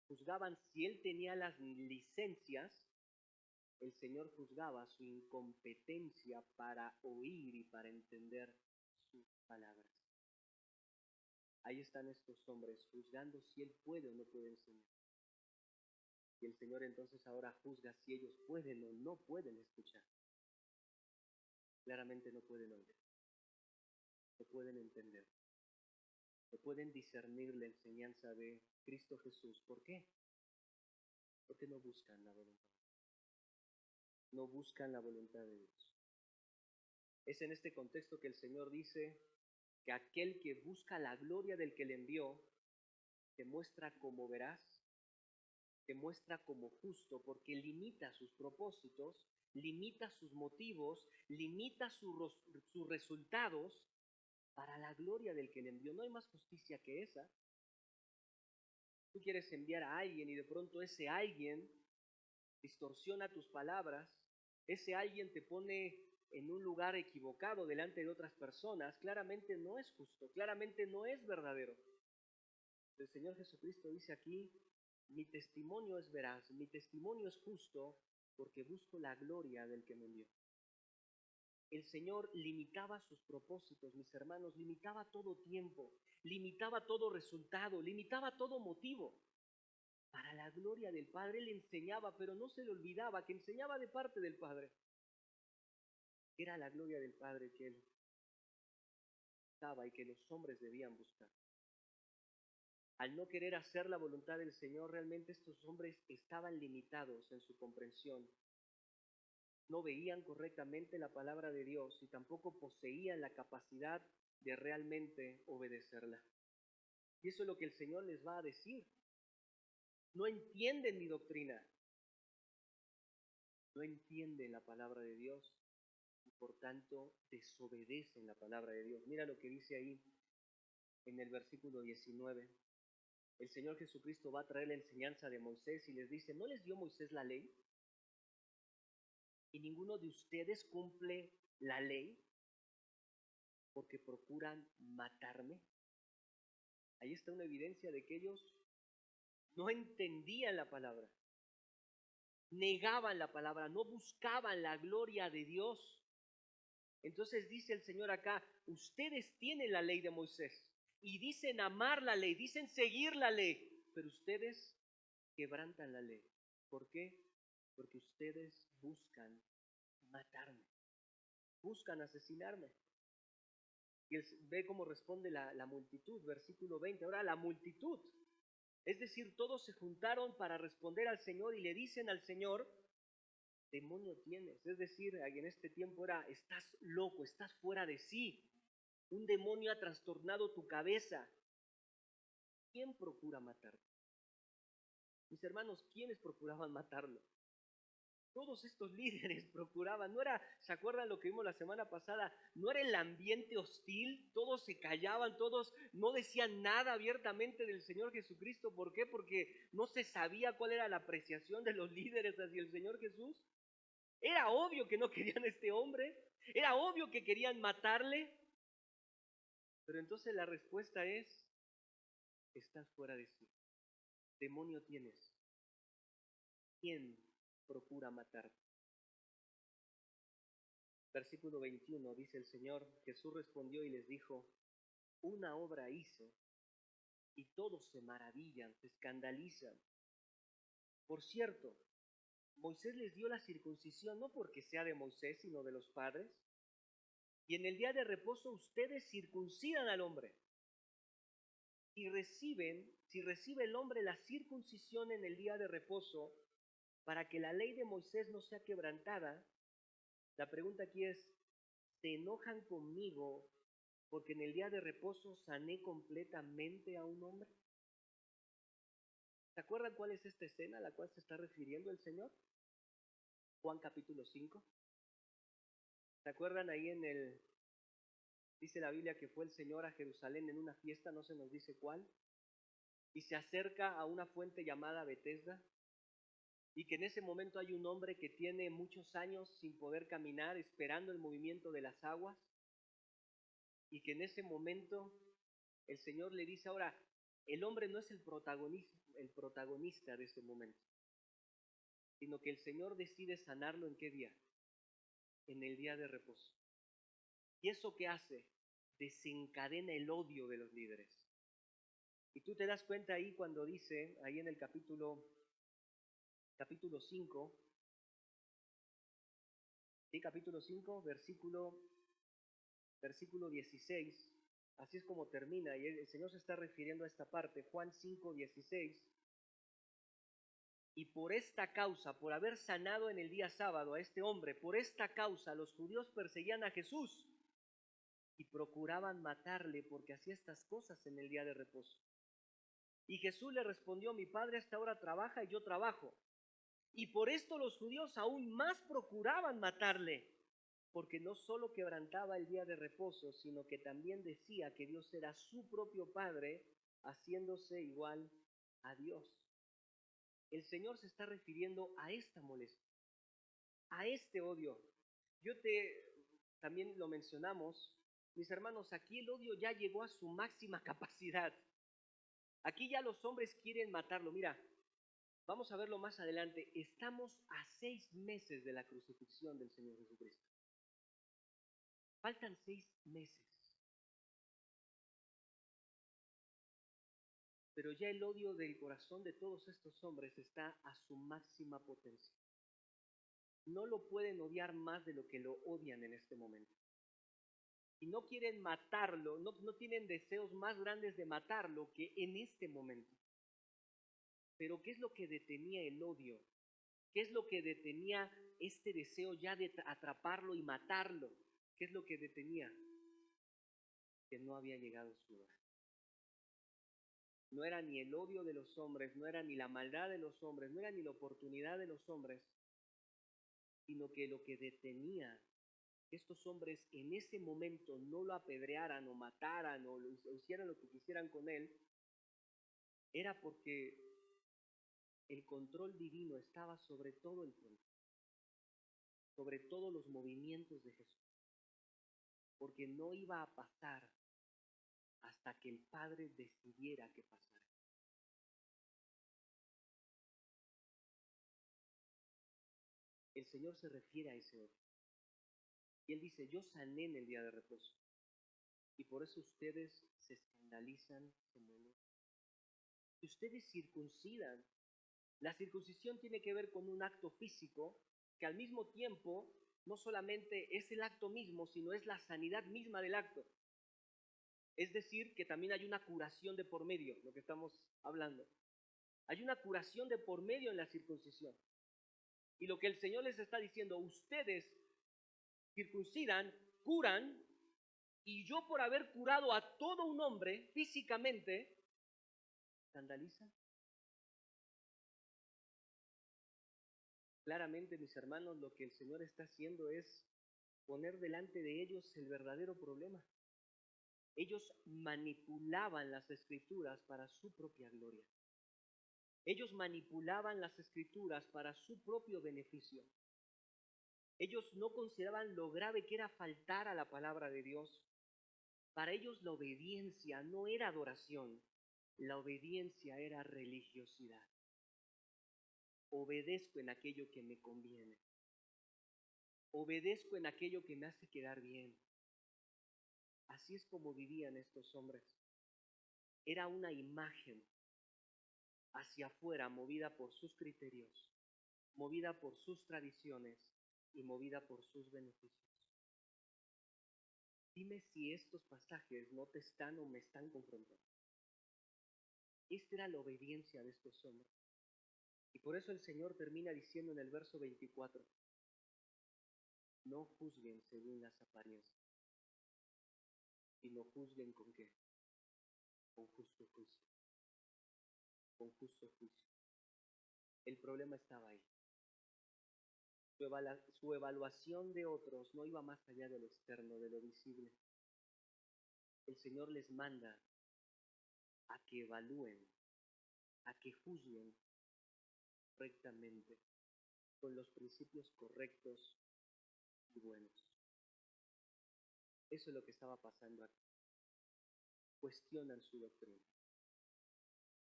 juzgaban si él tenía las licencias, el Señor juzgaba su incompetencia para oír y para entender sus palabras. Ahí están estos hombres juzgando si él puede o no puede enseñar. Y el Señor entonces ahora juzga si ellos pueden o no pueden escuchar. Claramente no pueden oír, no pueden entender, no pueden discernir la enseñanza de Cristo Jesús. ¿Por qué? Porque no buscan la voluntad. No buscan la voluntad de Dios. Es en este contexto que el Señor dice que aquel que busca la gloria del que le envió, te muestra como veraz, te muestra como justo, porque limita sus propósitos, limita sus motivos, limita sus resultados para la gloria del que le envió. No hay más justicia que esa. Tú quieres enviar a alguien y de pronto ese alguien distorsiona tus palabras, ese alguien te pone en un lugar equivocado delante de otras personas, claramente no es justo, claramente no es verdadero. El Señor Jesucristo dice aquí, mi testimonio es veraz, mi testimonio es justo, porque busco la gloria del que me envió. El Señor limitaba sus propósitos, mis hermanos, limitaba todo tiempo, limitaba todo resultado, limitaba todo motivo. Para la gloria del Padre, Él enseñaba, pero no se le olvidaba que enseñaba de parte del Padre. Era la gloria del Padre que Él buscaba y que los hombres debían buscar. Al no querer hacer la voluntad del Señor, realmente estos hombres estaban limitados en su comprensión. No veían correctamente la palabra de Dios y tampoco poseían la capacidad de realmente obedecerla. Y eso es lo que el Señor les va a decir. No entienden mi doctrina. No entienden la palabra de Dios y por tanto desobedecen la palabra de Dios. Mira lo que dice ahí en el versículo 19. El Señor Jesucristo va a traer la enseñanza de Moisés y les dice, ¿no les dio Moisés la ley? ¿Y ninguno de ustedes cumple la ley porque procuran matarme? Ahí está una evidencia de que ellos no entendían la palabra, negaban la palabra, no buscaban la gloria de Dios. Entonces dice el Señor acá, ustedes tienen la ley de Moisés y dicen amar la ley, dicen seguir la ley, pero ustedes quebrantan la ley. ¿Por qué? Porque ustedes buscan matarme, buscan asesinarme. Y ve cómo responde la multitud, versículo 20. Ahora la multitud, es decir, todos se juntaron para responder al Señor y le dicen al Señor, demonio tienes. Es decir, en este tiempo era, estás loco, estás fuera de sí. Un demonio ha trastornado tu cabeza. ¿Quién procura matarte? Mis hermanos, ¿quiénes procuraban matarlo? Todos estos líderes procuraban, no era, ¿se acuerdan lo que vimos la semana pasada? No era el ambiente hostil, todos se callaban, todos no decían nada abiertamente del Señor Jesucristo. ¿Por qué? Porque no se sabía cuál era la apreciación de los líderes hacia el Señor Jesús. Era obvio que no querían a este hombre, era obvio que querían matarle. Pero entonces la respuesta es, estás fuera de sí. Demonio tienes. ¿Quién procura matarte? Versículo 21 dice el Señor, Jesús respondió y les dijo, una obra hice y todos se maravillan, se escandalizan. Por cierto, Moisés les dio la circuncisión no porque sea de Moisés, sino de los padres. Y en el día de reposo ustedes circuncidan al hombre. Si recibe el hombre la circuncisión en el día de reposo, para que la ley de Moisés no sea quebrantada, la pregunta aquí es, ¿se enojan conmigo porque en el día de reposo sané completamente a un hombre? ¿Se acuerdan cuál es esta escena a la cual se está refiriendo el Señor? Juan capítulo 5. ¿Se acuerdan ahí dice la Biblia que fue el Señor a Jerusalén en una fiesta, no se nos dice cuál, y se acerca a una fuente llamada Betesda, y que en ese momento hay un hombre que tiene muchos años sin poder caminar, esperando el movimiento de las aguas, y que en ese momento el Señor le dice, ahora, el hombre no es el protagonista de ese momento, sino que el Señor decide sanarlo ¿en qué día? En el día de reposo. ¿Y eso qué hace? Desencadena el odio de los líderes. Y tú te das cuenta ahí cuando dice, ahí en el capítulo 5, ¿sí? Capítulo 5, versículo 16, así es como termina, y el Señor se está refiriendo a esta parte, Juan 5, 16, y por esta causa, por haber sanado en el día sábado a este hombre, por esta causa los judíos perseguían a Jesús y procuraban matarle porque hacía estas cosas en el día de reposo. Y Jesús le respondió, mi Padre hasta ahora trabaja y yo trabajo. Y por esto los judíos aún más procuraban matarle, porque no solo quebrantaba el día de reposo, sino que también decía que Dios era su propio Padre, haciéndose igual a Dios. El Señor se está refiriendo a esta molestia, a este odio. También lo mencionamos, mis hermanos, aquí el odio ya llegó a su máxima capacidad. Aquí ya los hombres quieren matarlo. Mira, vamos a verlo más adelante. Estamos a 6 meses de la crucifixión del Señor Jesucristo. Faltan 6 meses. Pero ya el odio del corazón de todos estos hombres está a su máxima potencia. No lo pueden odiar más de lo que lo odian en este momento. Y no quieren matarlo, no tienen deseos más grandes de matarlo que en este momento. Pero ¿qué es lo que detenía el odio? ¿Qué es lo que detenía este deseo ya de atraparlo y matarlo? ¿Qué es lo que detenía? Que no había llegado su hora. No era ni el odio de los hombres, no era ni la maldad de los hombres, no era ni la oportunidad de los hombres, sino que lo que detenía que estos hombres en ese momento no lo apedrearan o mataran o hicieran lo que quisieran con él, era porque el control divino estaba sobre todo el pueblo, sobre todos los movimientos de Jesús, porque no iba a pasar hasta que el Padre decidiera que pasara. El Señor se refiere a ese odio. Y Él dice, yo sané en el día de reposo. Y por eso ustedes se escandalizan, se molestan. Y ustedes circuncidan. La circuncisión tiene que ver con un acto físico que al mismo tiempo no solamente es el acto mismo, sino es la sanidad misma del acto. Es decir, que también hay una curación de por medio, lo que estamos hablando. Hay una curación de por medio en la circuncisión. Y lo que el Señor les está diciendo, ustedes circuncidan, curan, y yo por haber curado a todo un hombre físicamente, ¿escandalizan? Claramente, mis hermanos, lo que el Señor está haciendo es poner delante de ellos el verdadero problema. Ellos manipulaban las escrituras para su propia gloria. Ellos manipulaban las escrituras para su propio beneficio. Ellos no consideraban lo grave que era faltar a la palabra de Dios. Para ellos la obediencia no era adoración, la obediencia era religiosidad. Obedezco en aquello que me conviene. Obedezco en aquello que me hace quedar bien. Así es como vivían estos hombres. Era una imagen hacia afuera movida por sus criterios, movida por sus tradiciones y movida por sus beneficios. Dime si estos pasajes no te están o me están confrontando. Esta era la obediencia de estos hombres. Y por eso el Señor termina diciendo en el verso 24, no juzguen según las apariencias, sino juzguen ¿con qué? Con justo juicio. Con justo juicio. El problema estaba ahí. Su evaluación de otros no iba más allá de lo externo, de lo visible. El Señor les manda a que evalúen, a que juzguen correctamente, con los principios correctos y buenos. Eso es lo que estaba pasando aquí. Cuestionan su doctrina,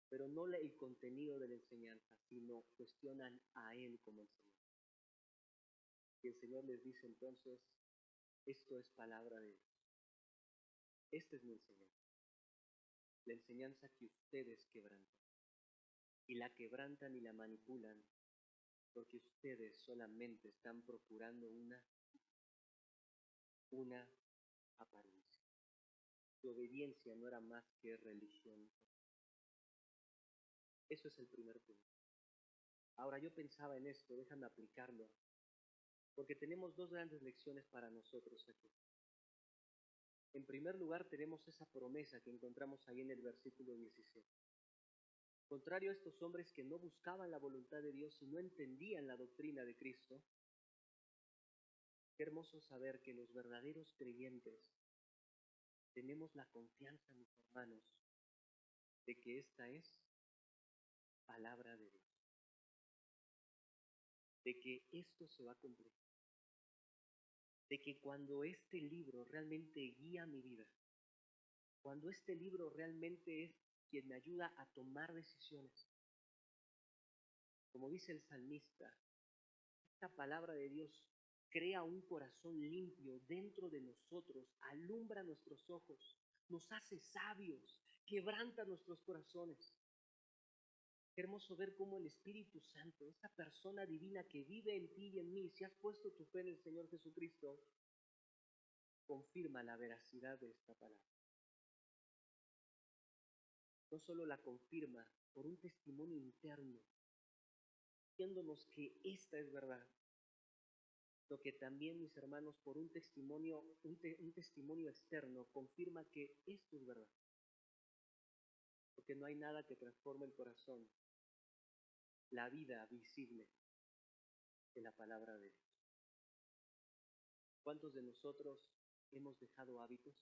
pero no el contenido de la enseñanza, sino cuestionan a Él como enseñador. Y el Señor les dice entonces, esto es palabra de Dios. Esta es mi enseñanza. La enseñanza que ustedes quebrantan. Y la quebrantan y la manipulan porque ustedes solamente están procurando una apariencia. Su obediencia no era más que religión. Eso es el primer punto. Ahora yo pensaba en esto, déjame aplicarlo, porque tenemos dos grandes lecciones para nosotros aquí. En primer lugar tenemos esa promesa que encontramos ahí en el versículo 17. Contrario a estos hombres que no buscaban la voluntad de Dios y no entendían la doctrina de Cristo, qué hermoso saber que los verdaderos creyentes tenemos la confianza, mis hermanos, de que esta es palabra de Dios, de que esto se va a cumplir, de que cuando este libro realmente guía mi vida, cuando este libro realmente es quien me ayuda a tomar decisiones, como dice el salmista, esta palabra de Dios crea un corazón limpio dentro de nosotros, alumbra nuestros ojos, nos hace sabios, quebranta nuestros corazones. Qué hermoso ver cómo el Espíritu Santo, esa persona divina que vive en ti y en mí, si has puesto tu fe en el Señor Jesucristo, confirma la veracidad de esta palabra. No solo la confirma por un testimonio interno, diciéndonos que esta es verdad, lo que también, mis hermanos, por un testimonio externo, confirma que esto es verdad. Porque no hay nada que transforme el corazón, la vida visible de la palabra de Dios. ¿Cuántos de nosotros hemos dejado hábitos?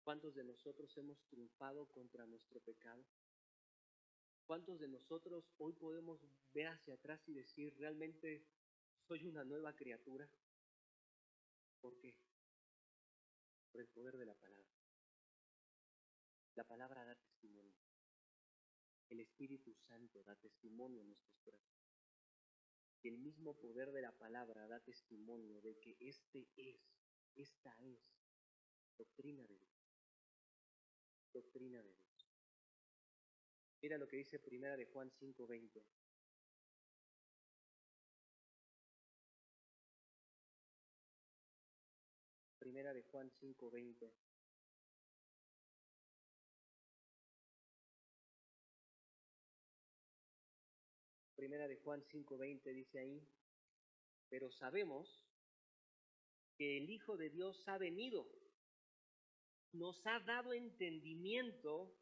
¿Cuántos de nosotros hemos triunfado contra nuestro pecado? ¿Cuántos de nosotros hoy podemos ver hacia atrás y decir, realmente soy una nueva criatura? ¿Por qué? Por el poder de la palabra. La palabra da testimonio. El Espíritu Santo da testimonio en nuestros corazones. Y el mismo poder de la palabra da testimonio de que esta es doctrina de Dios. Doctrina de Dios. Mira lo que dice Primera de Juan 5:20. Primera de Juan 5:20. Primera de Juan 5:20 dice ahí, pero sabemos que el Hijo de Dios ha venido, nos ha dado entendimiento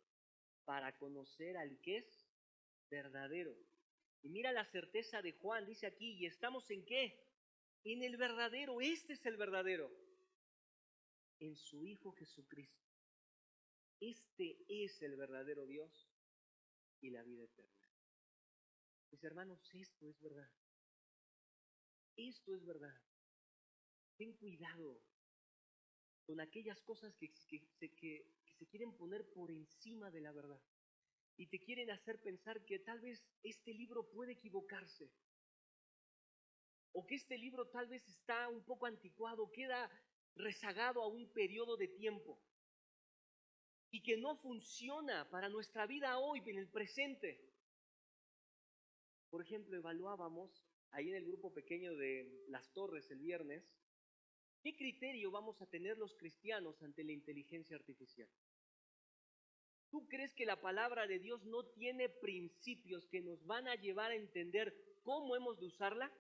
para conocer al que es verdadero. Y mira la certeza de Juan, dice aquí, ¿y estamos en qué? En el verdadero, este es el verdadero, en su Hijo Jesucristo. Este es el verdadero Dios y la vida eterna. Mis hermanos, esto es verdad. Esto es verdad. Ten cuidado con aquellas cosas que se quieren poner por encima de la verdad y te quieren hacer pensar que tal vez este libro puede equivocarse o que este libro tal vez está un poco anticuado, queda rezagado a un periodo de tiempo y que no funciona para nuestra vida hoy, en el presente. Por ejemplo, evaluábamos ahí en el grupo pequeño de Las Torres el viernes, ¿qué criterio vamos a tener los cristianos ante la inteligencia artificial? ¿Tú crees que la palabra de Dios no tiene principios que nos van a llevar a entender cómo hemos de usarla?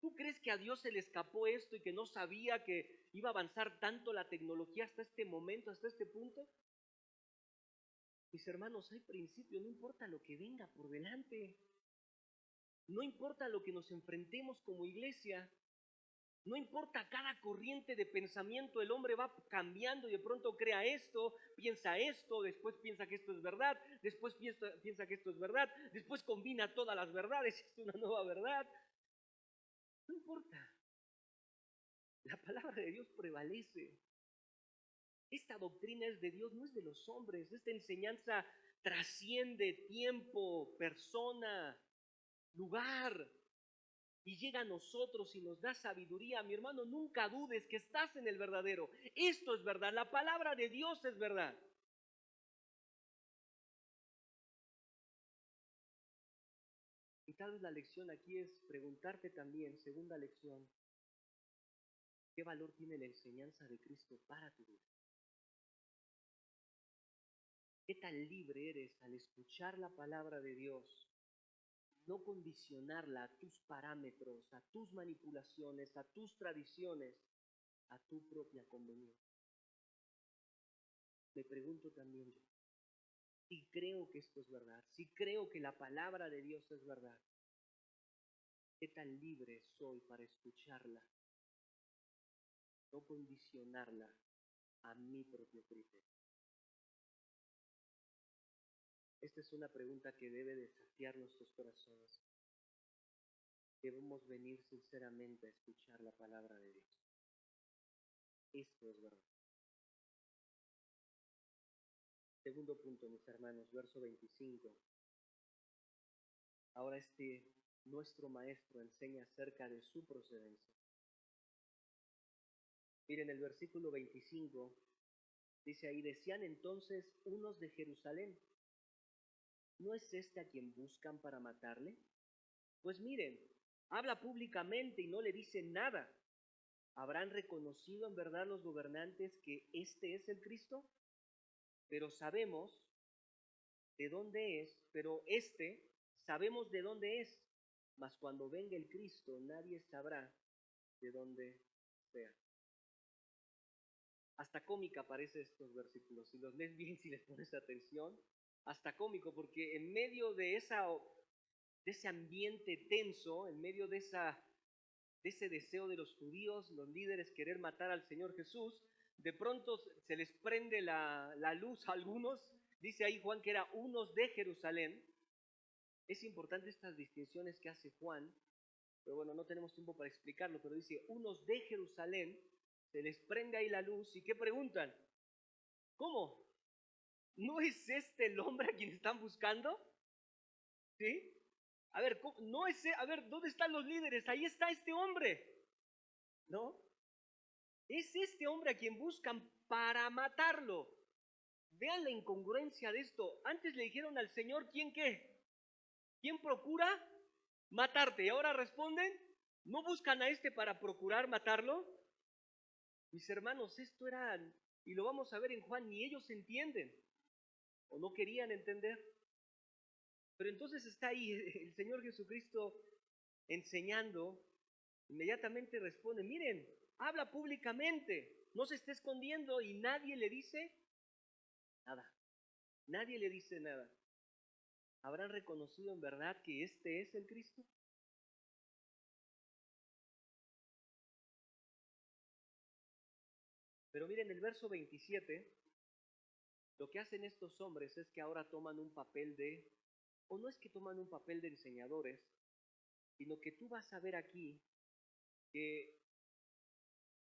¿Tú crees que a Dios se le escapó esto y que no sabía que iba a avanzar tanto la tecnología hasta este momento, hasta este punto? Mis hermanos, hay principios, no importa lo que venga por delante. No importa lo que nos enfrentemos como iglesia. No importa cada corriente de pensamiento, el hombre va cambiando y de pronto crea esto, después piensa que esto es verdad, después piensa que esto es verdad, después combina todas las verdades, es una nueva verdad. No importa. La palabra de Dios prevalece. Esta doctrina es de Dios, no es de los hombres. Esta enseñanza trasciende tiempo, persona, lugar. Y llega a nosotros y nos da sabiduría. Mi hermano, nunca dudes que estás en el verdadero. Esto es verdad, la palabra de Dios es verdad. Y tal vez la lección aquí es preguntarte también, segunda lección, ¿qué valor tiene la enseñanza de Cristo para tu vida? ¿Qué tan libre eres al escuchar la palabra de Dios? No condicionarla a tus parámetros, a tus manipulaciones, a tus tradiciones, a tu propia conveniencia. Me pregunto también yo, si creo que esto es verdad, si creo que la palabra de Dios es verdad, ¿qué tan libre soy para escucharla? No condicionarla a mi propio criterio. Esta es una pregunta que debe desafiar nuestros corazones. Debemos venir sinceramente a escuchar la palabra de Dios. Esto es verdad. Segundo punto, mis hermanos, verso 25. Ahora nuestro maestro enseña acerca de su procedencia. Miren, el versículo 25 dice ahí, decían entonces unos de Jerusalén, ¿no es este a quien buscan para matarle? Pues miren, habla públicamente y no le dicen nada. ¿Habrán reconocido en verdad los gobernantes que este es el Cristo? Pero sabemos de dónde es, sabemos de dónde es, mas cuando venga el Cristo nadie sabrá de dónde sea. Hasta cómica parecen estos versículos, si los lees bien, si les pones atención, hasta cómico, porque en medio de ese ambiente tenso, en medio de ese deseo de los judíos, los líderes querer matar al Señor Jesús, de pronto se les prende la luz a algunos. Dice ahí Juan que era unos de Jerusalén. Es importante estas distinciones que hace Juan, pero bueno, no tenemos tiempo para explicarlo, pero dice unos de Jerusalén, se les prende ahí la luz y ¿qué preguntan? ¿Cómo? ¿No es este el hombre a quien están buscando? ¿Sí? A ver, no es, a ver, ¿dónde están los líderes? Ahí está este hombre, ¿no? Es este hombre a quien buscan para matarlo. vean la incongruencia de esto. Antes le dijeron al Señor, ¿quién qué? ¿Quién procura matarte? Y ahora responden, ¿no buscan a este para procurar matarlo? Mis hermanos, esto era, y lo vamos a ver en Juan, ni ellos entienden, o no querían entender. Pero entonces está ahí el Señor Jesucristo enseñando, inmediatamente responde, miren, habla públicamente, no se está escondiendo y nadie le dice nada. Nadie le dice nada. ¿Habrán reconocido en verdad que este es el Cristo? Pero miren, el verso 27, lo que hacen estos hombres es que ahora toman un papel de, o no es que toman un papel de enseñadores, sino que tú vas a ver aquí que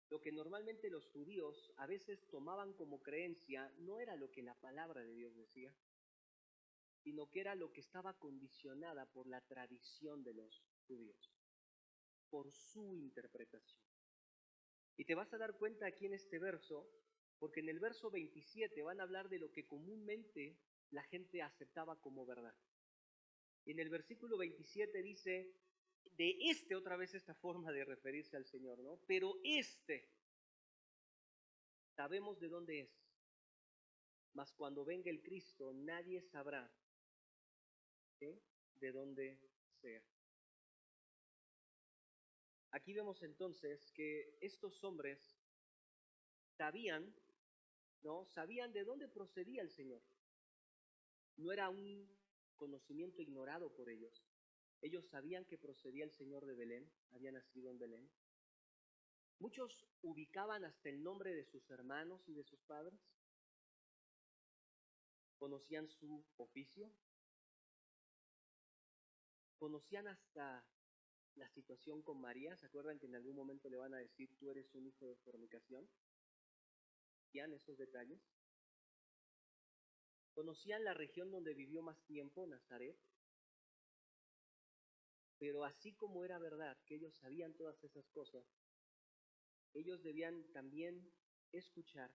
lo que normalmente los judíos a veces tomaban como creencia no era lo que la palabra de Dios decía, sino que era lo que estaba condicionada por la tradición de los judíos, por su interpretación. Y te vas a dar cuenta aquí en este verso, porque en el verso 27 van a hablar de lo que comúnmente la gente aceptaba como verdad. Y en el versículo 27 dice, de otra vez esta forma de referirse al Señor, ¿no? Pero sabemos de dónde es, mas cuando venga el Cristo nadie sabrá, ¿sí?, de dónde sea. Aquí vemos entonces que estos hombres sabían, ¿no? Sabían de dónde procedía el Señor. No era un conocimiento ignorado por ellos. Ellos sabían que procedía el Señor de Belén, había nacido en Belén. Muchos ubicaban hasta el nombre de sus hermanos y de sus padres. Conocían su oficio. Conocían hasta la situación con María. ¿Se acuerdan que en algún momento le van a decir, tú eres un hijo de fornicación? ¿Conocían esos detalles? Conocían la región donde vivió más tiempo, Nazaret. Pero así como era verdad que ellos sabían todas esas cosas, ellos debían también escuchar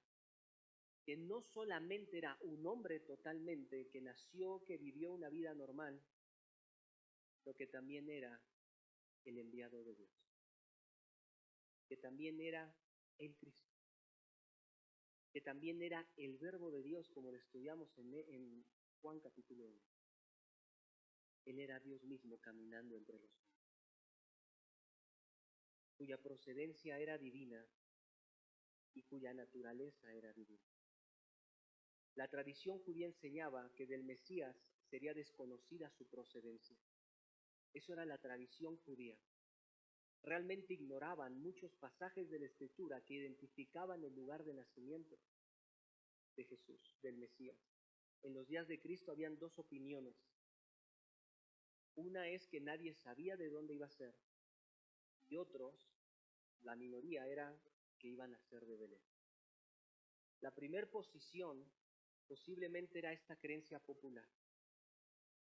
que no solamente era un hombre totalmente que nació, que vivió una vida normal, sino que también era el enviado de Dios, que también era el Cristo, que también era el verbo de Dios, como lo estudiamos en Juan capítulo 1. Él era Dios mismo caminando entre los hombres, cuya procedencia era divina y cuya naturaleza era divina. La tradición judía enseñaba que del Mesías sería desconocida su procedencia. Eso era la tradición judía. Realmente ignoraban muchos pasajes de la Escritura que identificaban el lugar de nacimiento de Jesús, del Mesías. En los días de Cristo habían dos opiniones. Una es que nadie sabía de dónde iba a ser, y otros, la minoría, era que iban a ser de Belén. La primera posición posiblemente era esta creencia popular.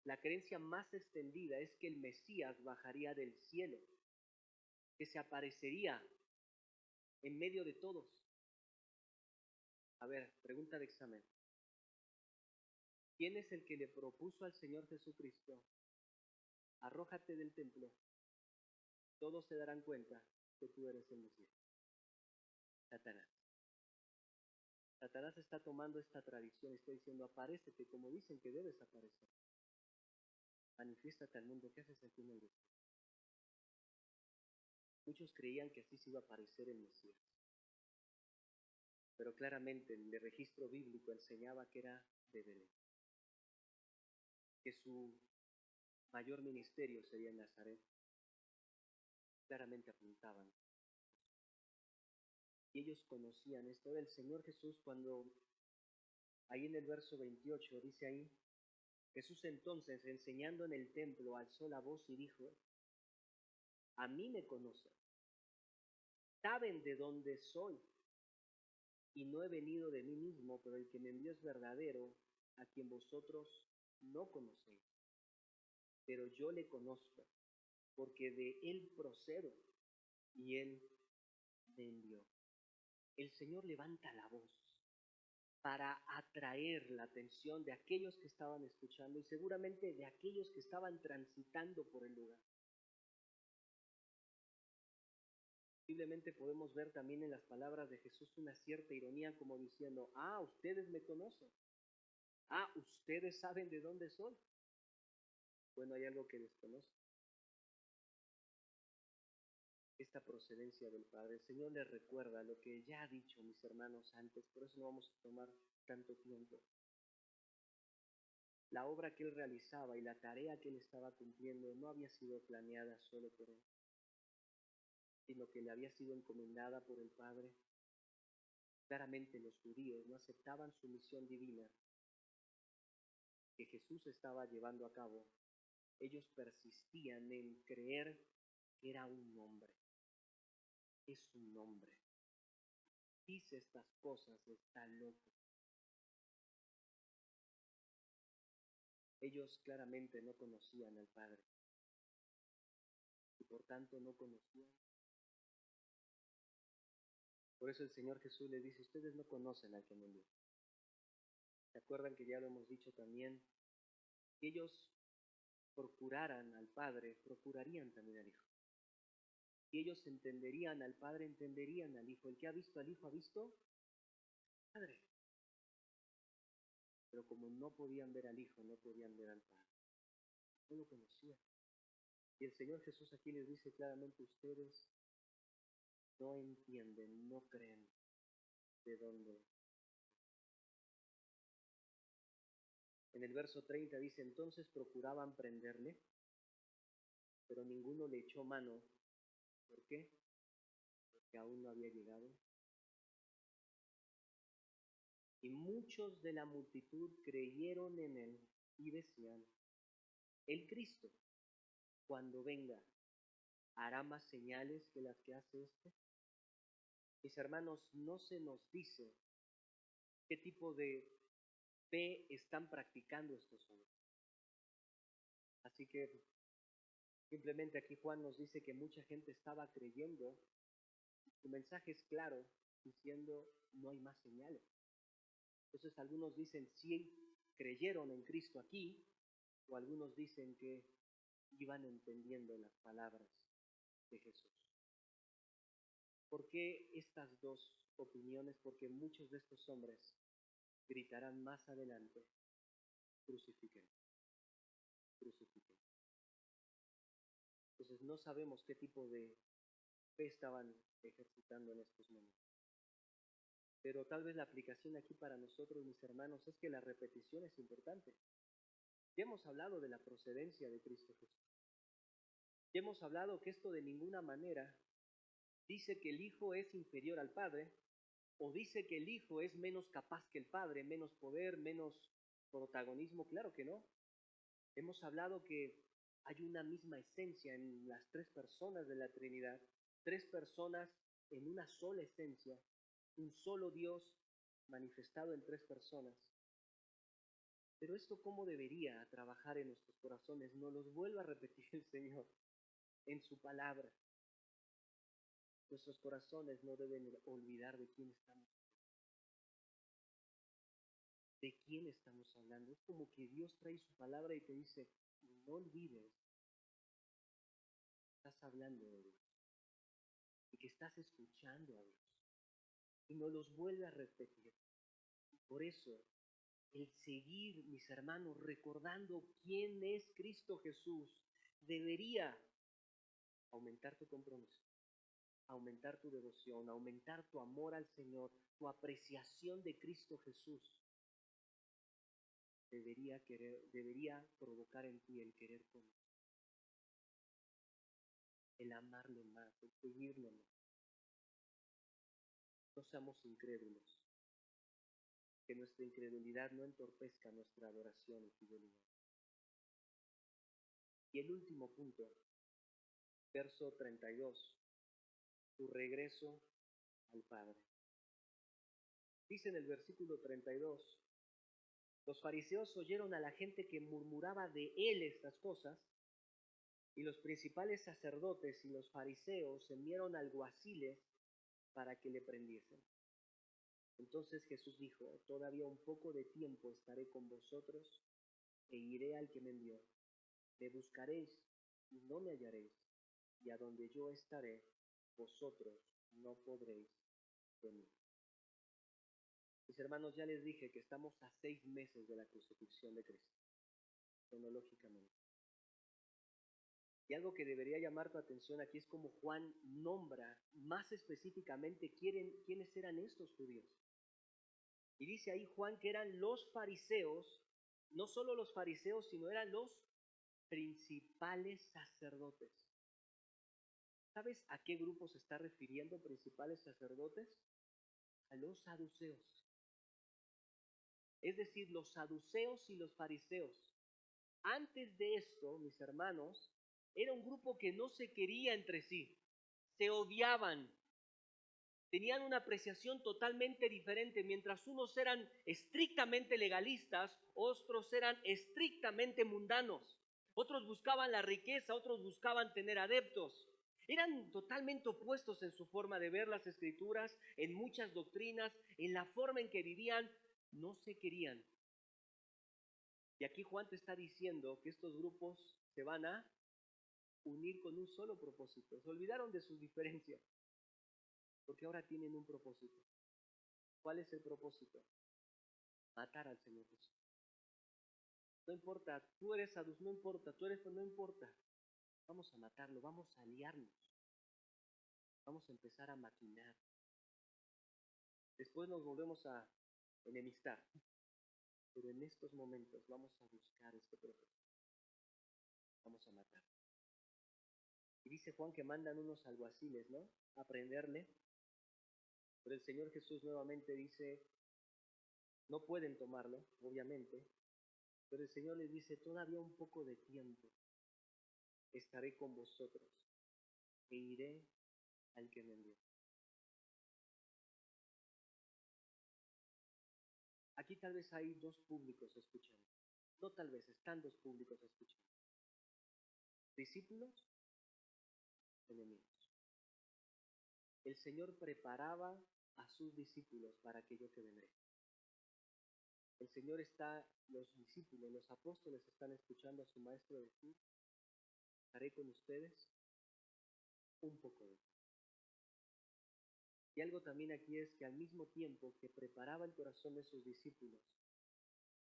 La creencia más extendida es que el Mesías bajaría del cielo, que se aparecería en medio de todos. A ver, pregunta de examen. ¿Quién es el que le propuso al Señor Jesucristo? Arrójate del templo. Todos se darán cuenta que tú eres el Mesías. Satanás. Satanás está tomando esta tradición y está diciendo, aparécete como dicen que debes aparecer. Manifiéstate al mundo. ¿Qué haces aquí en el desierto? Muchos creían que así se iba a aparecer el Mesías. Pero claramente el registro bíblico enseñaba que era de Belén. Que su mayor ministerio sería en Nazaret. Claramente apuntaban. Y ellos conocían esto. Era el Señor Jesús cuando, ahí en el verso 28, dice ahí, Jesús entonces, enseñando en el templo, alzó la voz y dijo, a mí me conocen, saben de dónde soy, y no he venido de mí mismo, pero el que me envió es verdadero, a quien vosotros no conocéis. Pero yo le conozco, porque de él procedo, y él me envió. El Señor levanta la voz. para atraer la atención de aquellos que estaban escuchando y seguramente de aquellos que estaban transitando por el lugar. Posiblemente podemos ver también en las palabras de Jesús una cierta ironía como diciendo, ustedes me conocen, ustedes saben de dónde soy. Bueno, hay algo que desconocen. Esta procedencia del Padre. El Señor les recuerda lo que ya ha dicho mis hermanos antes, por eso no vamos a tomar tanto tiempo. La obra que Él realizaba y la tarea que Él estaba cumpliendo no había sido planeada solo por Él, sino que le había sido encomendada por el Padre. Claramente los judíos no aceptaban su misión divina que Jesús estaba llevando a cabo. Ellos persistían en creer que era un hombre. Es un hombre. Dice estas cosas, está loco. Ellos claramente no conocían al Padre y por tanto no conocían. Por eso el Señor Jesús les dice, ustedes no conocen al que me envió. ¿Se acuerdan que ya lo hemos dicho también? Si ellos procuraran al Padre, procurarían también al Hijo. Si ellos entenderían al Padre, entenderían al Hijo. El que ha visto al Hijo ha visto al Padre. Pero como no podían ver al Hijo, no podían ver al Padre. No lo conocían. Y el Señor Jesús aquí les dice claramente, ustedes no entienden, no creen de dónde. En el verso 30 dice, entonces procuraban prenderle, pero ninguno le echó mano. ¿Por qué? Porque aún no había llegado. Y muchos de la multitud creyeron en él y decían, el Cristo, cuando venga, ¿hará más señales que las que hace este? Mis hermanos, no se nos dice qué tipo de fe están practicando estos hombres. Así que simplemente aquí Juan nos dice que mucha gente estaba creyendo. Su mensaje es claro, diciendo no hay más señales. Entonces algunos dicen sí creyeron en Cristo aquí, o algunos dicen que iban entendiendo las palabras de Jesús. ¿Por qué estas dos opiniones? Porque muchos de estos hombres gritarán más adelante, crucifiquen, crucifiquen. Entonces no sabemos qué tipo de fe estaban ejercitando en estos momentos. Pero tal vez la aplicación aquí para nosotros, mis hermanos, es que la repetición es importante. Ya hemos hablado de la procedencia de Cristo Jesús. Ya hemos hablado que esto de ninguna manera dice que el Hijo es inferior al Padre, o dice que el Hijo es menos capaz que el Padre, menos poder, menos protagonismo. Claro que no. Hemos hablado que hay una misma esencia en las tres personas de la Trinidad, tres personas en una sola esencia, un solo Dios manifestado en tres personas. Pero esto cómo debería trabajar en nuestros corazones, nos los vuelve a repetir el Señor en su palabra. Nuestros corazones no deben olvidar de quién estamos. ¿De quién estamos hablando? Es como que Dios trae su palabra y te dice, no olvides, estás hablando de Dios y que estás escuchando a Dios. Y nos los vuelve a repetir. Por eso, el seguir, mis hermanos, recordando quién es Cristo Jesús, debería aumentar tu compromiso, aumentar tu devoción, aumentar tu amor al Señor, tu apreciación de Cristo Jesús. Debería provocar en ti el querer conocerlo, el amarle más, el seguirle más. No seamos incrédulos, que nuestra incredulidad no entorpezca nuestra adoración y fidelidad. Y el último punto, verso 32, tu regreso al Padre. Dice en el versículo 32, los fariseos oyeron a la gente que murmuraba de él estas cosas, y los principales sacerdotes y los fariseos enviaron alguaciles para que le prendiesen. Entonces Jesús dijo, todavía un poco de tiempo estaré con vosotros e iré al que me envió. Me buscaréis y no me hallaréis, y a donde yo estaré, vosotros no podréis venir. Mis hermanos, ya les dije que estamos a 6 meses de la crucifixión de Cristo, cronológicamente. Y algo que debería llamar tu atención aquí es como Juan nombra más específicamente quiénes eran estos judíos. Y dice ahí Juan que eran los fariseos, no solo los fariseos, sino eran los principales sacerdotes. ¿Sabes a qué grupo se está refiriendo principales sacerdotes? A los saduceos. Es decir, los saduceos y los fariseos. Antes de esto, mis hermanos, era un grupo que no se quería entre sí, se odiaban, tenían una apreciación totalmente diferente. Mientras unos eran estrictamente legalistas, otros eran estrictamente mundanos. Otros buscaban la riqueza, otros buscaban tener adeptos. Eran totalmente opuestos en su forma de ver las escrituras, en muchas doctrinas, en la forma en que vivían, no se querían. Y aquí Juan te está diciendo que estos grupos se van a unir con un solo propósito. Se olvidaron de sus diferencias, porque ahora tienen un propósito. ¿Cuál es el propósito? Matar al Señor Jesús. No importa, tú eres saduceo, no importa, tú eres, no importa. Vamos a matarlo, vamos a aliarnos. Vamos a empezar a maquinar. Después nos volvemos a enemistar. Pero en estos momentos vamos a buscar este propósito. Vamos a matar. Y dice Juan que mandan unos alguaciles, ¿no? A prenderle. Pero el Señor Jesús nuevamente dice, no pueden tomarlo, obviamente. Pero el Señor les dice, todavía un poco de tiempo estaré con vosotros e iré al que me envió. Aquí tal vez hay dos públicos escuchando. No tal vez, están dos públicos escuchando. Discípulos, enemigos. El Señor preparaba a sus discípulos para aquello que vendré. El Señor está, los discípulos, los apóstoles están escuchando a su maestro decir, estaré con ustedes un poco de tiempo. Y algo también aquí es que al mismo tiempo que preparaba el corazón de sus discípulos,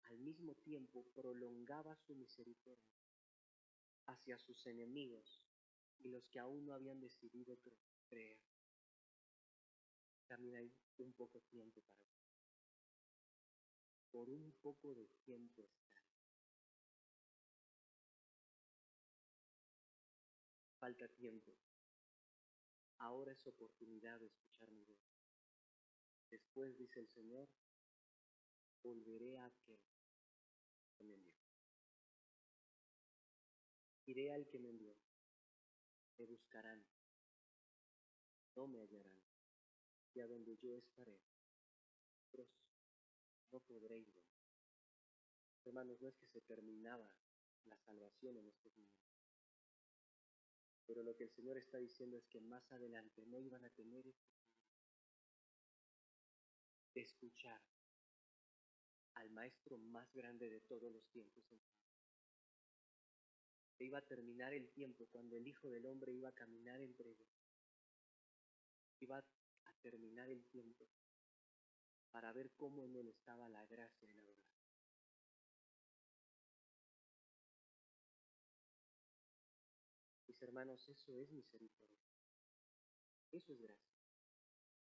al mismo tiempo prolongaba su misericordia hacia sus enemigos y los que aún no habían decidido creer. También hay un poco de tiempo para ti. Por un poco de tiempo estar. Falta tiempo. Ahora es oportunidad de escuchar mi voz. Después, dice el Señor, volveré a aquel que me envió. Iré al que me envió. Me buscarán. No me hallarán. Y a donde yo estaré, vosotros no podréis ver. Hermanos, no es que se terminaba la salvación en estos momentos. Pero lo que el Señor está diciendo es que más adelante no iban a tener de escuchar al maestro más grande de todos los tiempos. Se iba a terminar el tiempo cuando el Hijo del Hombre iba a caminar entre ellos. Iba a terminar el tiempo para ver cómo en él estaba la gracia y la verdad. Mis hermanos, eso es misericordia. Eso es gracia.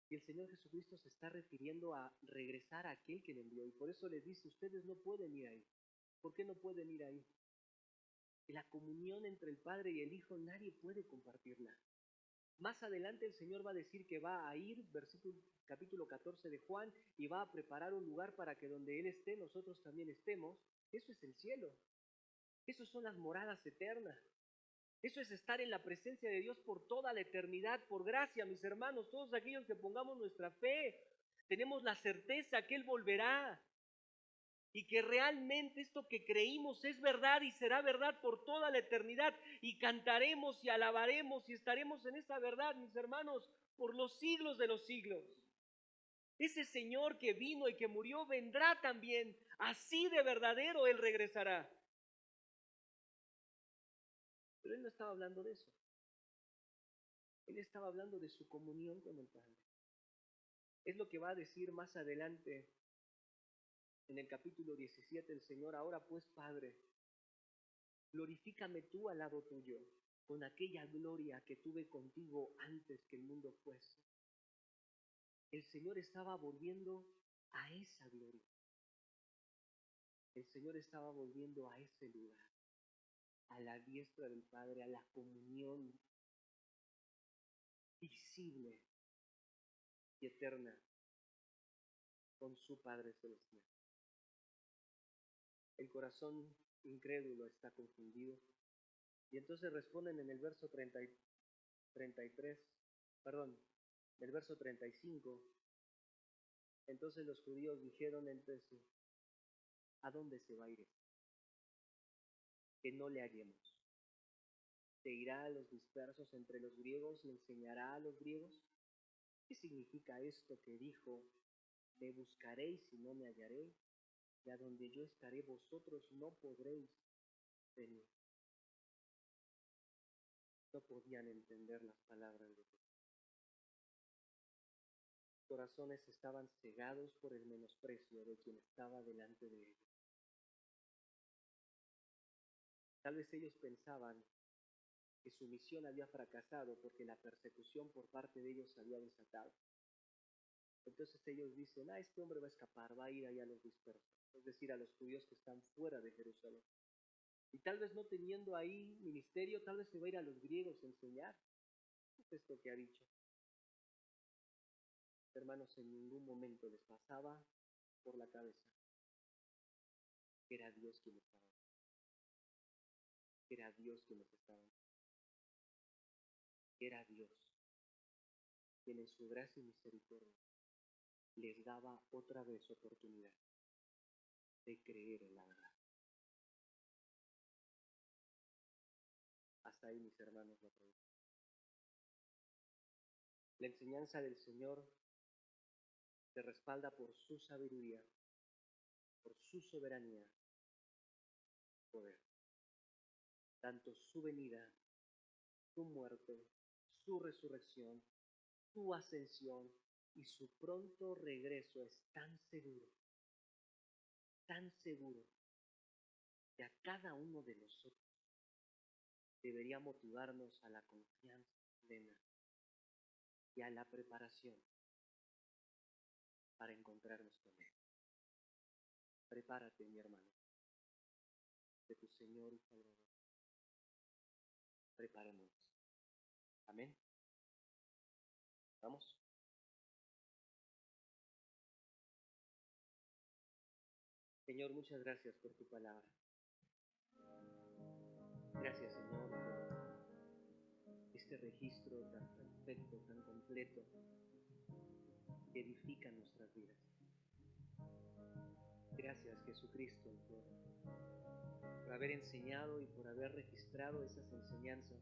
Y el Señor Jesucristo se está refiriendo a regresar a aquel que le envió. Y por eso les dice, ustedes no pueden ir ahí. ¿Por qué no pueden ir ahí? La comunión entre el Padre y el Hijo nadie puede compartirla. Más adelante el Señor va a decir que va a ir, capítulo 14 de Juan, y va a preparar un lugar para que donde Él esté, nosotros también estemos. Eso es el cielo. Eso son las moradas eternas. Eso es estar en la presencia de Dios por toda la eternidad, por gracia, mis hermanos. Todos aquellos que pongamos nuestra fe, tenemos la certeza que Él volverá. Y que realmente esto que creímos es verdad y será verdad por toda la eternidad. Y cantaremos y alabaremos y estaremos en esa verdad, mis hermanos, por los siglos de los siglos. Ese Señor que vino y que murió vendrá también. Así de verdadero Él regresará. Pero Él no estaba hablando de eso. Él estaba hablando de su comunión con el Padre. Es lo que va a decir más adelante en el capítulo 17 el Señor. Ahora pues, Padre, glorifícame tú al lado tuyo con aquella gloria que tuve contigo antes que el mundo fuese. El Señor estaba volviendo a esa gloria. El Señor estaba volviendo a ese lugar, a la diestra del Padre, a la comunión visible y eterna con su Padre Celestial. El corazón incrédulo está confundido. Y entonces responden en el verso 33, el verso 35. Entonces los judíos dijeron entre sí: ¿a dónde se va a ir? Que no le hallemos. ¿Se irá a los dispersos entre los griegos y enseñará a los griegos? ¿Qué significa esto que dijo: me buscaréis y no me hallaréis, y a donde yo estaré vosotros no podréis venir? No podían entender las palabras de Dios. Sus corazones estaban cegados por el menosprecio de quien estaba delante de ellos. Tal vez ellos pensaban que su misión había fracasado porque la persecución por parte de ellos se había desatado. Entonces ellos dicen: este hombre va a escapar, va a ir allá a los dispersos, es decir, a los judíos que están fuera de Jerusalén. Y tal vez no teniendo ahí ministerio, tal vez se va a ir a los griegos a enseñar. ¿Qué es esto que ha dicho? Hermanos, en ningún momento les pasaba por la cabeza que era Dios quien estaba, que era Dios quien los estaba, que era Dios quien en su gracia y misericordia les daba otra vez oportunidad de creer en la verdad. Hasta ahí, mis hermanos, la pregunta. La enseñanza del Señor se respalda por su sabiduría, por su soberanía, poder. Tanto su venida, su muerte, su resurrección, su ascensión y su pronto regreso es tan seguro, que a cada uno de nosotros debería motivarnos a la confianza plena y a la preparación para encontrarnos con Él. Prepárate, mi hermano, de tu Señor y Salvador. Preparémonos. Amén. ¿Vamos? Señor, muchas gracias por tu palabra. Gracias, Señor, por este registro tan perfecto, tan completo, que edifica nuestras vidas. Gracias, Jesucristo, por haber enseñado y por haber registrado esas enseñanzas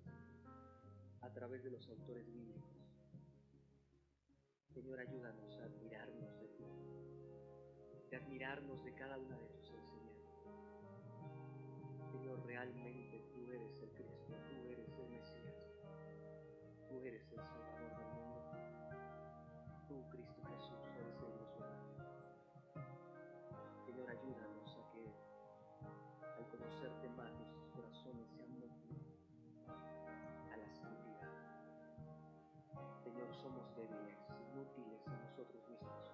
a través de los autores bíblicos. Señor, ayúdanos a admirarnos de ti, de admirarnos de cada una de tus enseñanzas. Señor, realmente tú eres el Cristo, tú eres el Mesías, tú eres el Salvador del mundo. Tú, Cristo Jesús, eres el Dios verdadero. Señor, ayúdanos a que al conocerte más nuestros corazones sean motivados a la santidad. Señor, somos débiles, inútiles en nosotros mismos,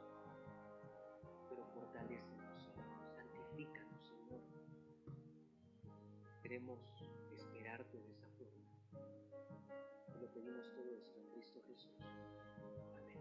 pero fortalécenos, Señor, santifícanos, Señor. Queremos esperarte de esa forma. Te lo pedimos todo esto en Cristo Jesús. Amén.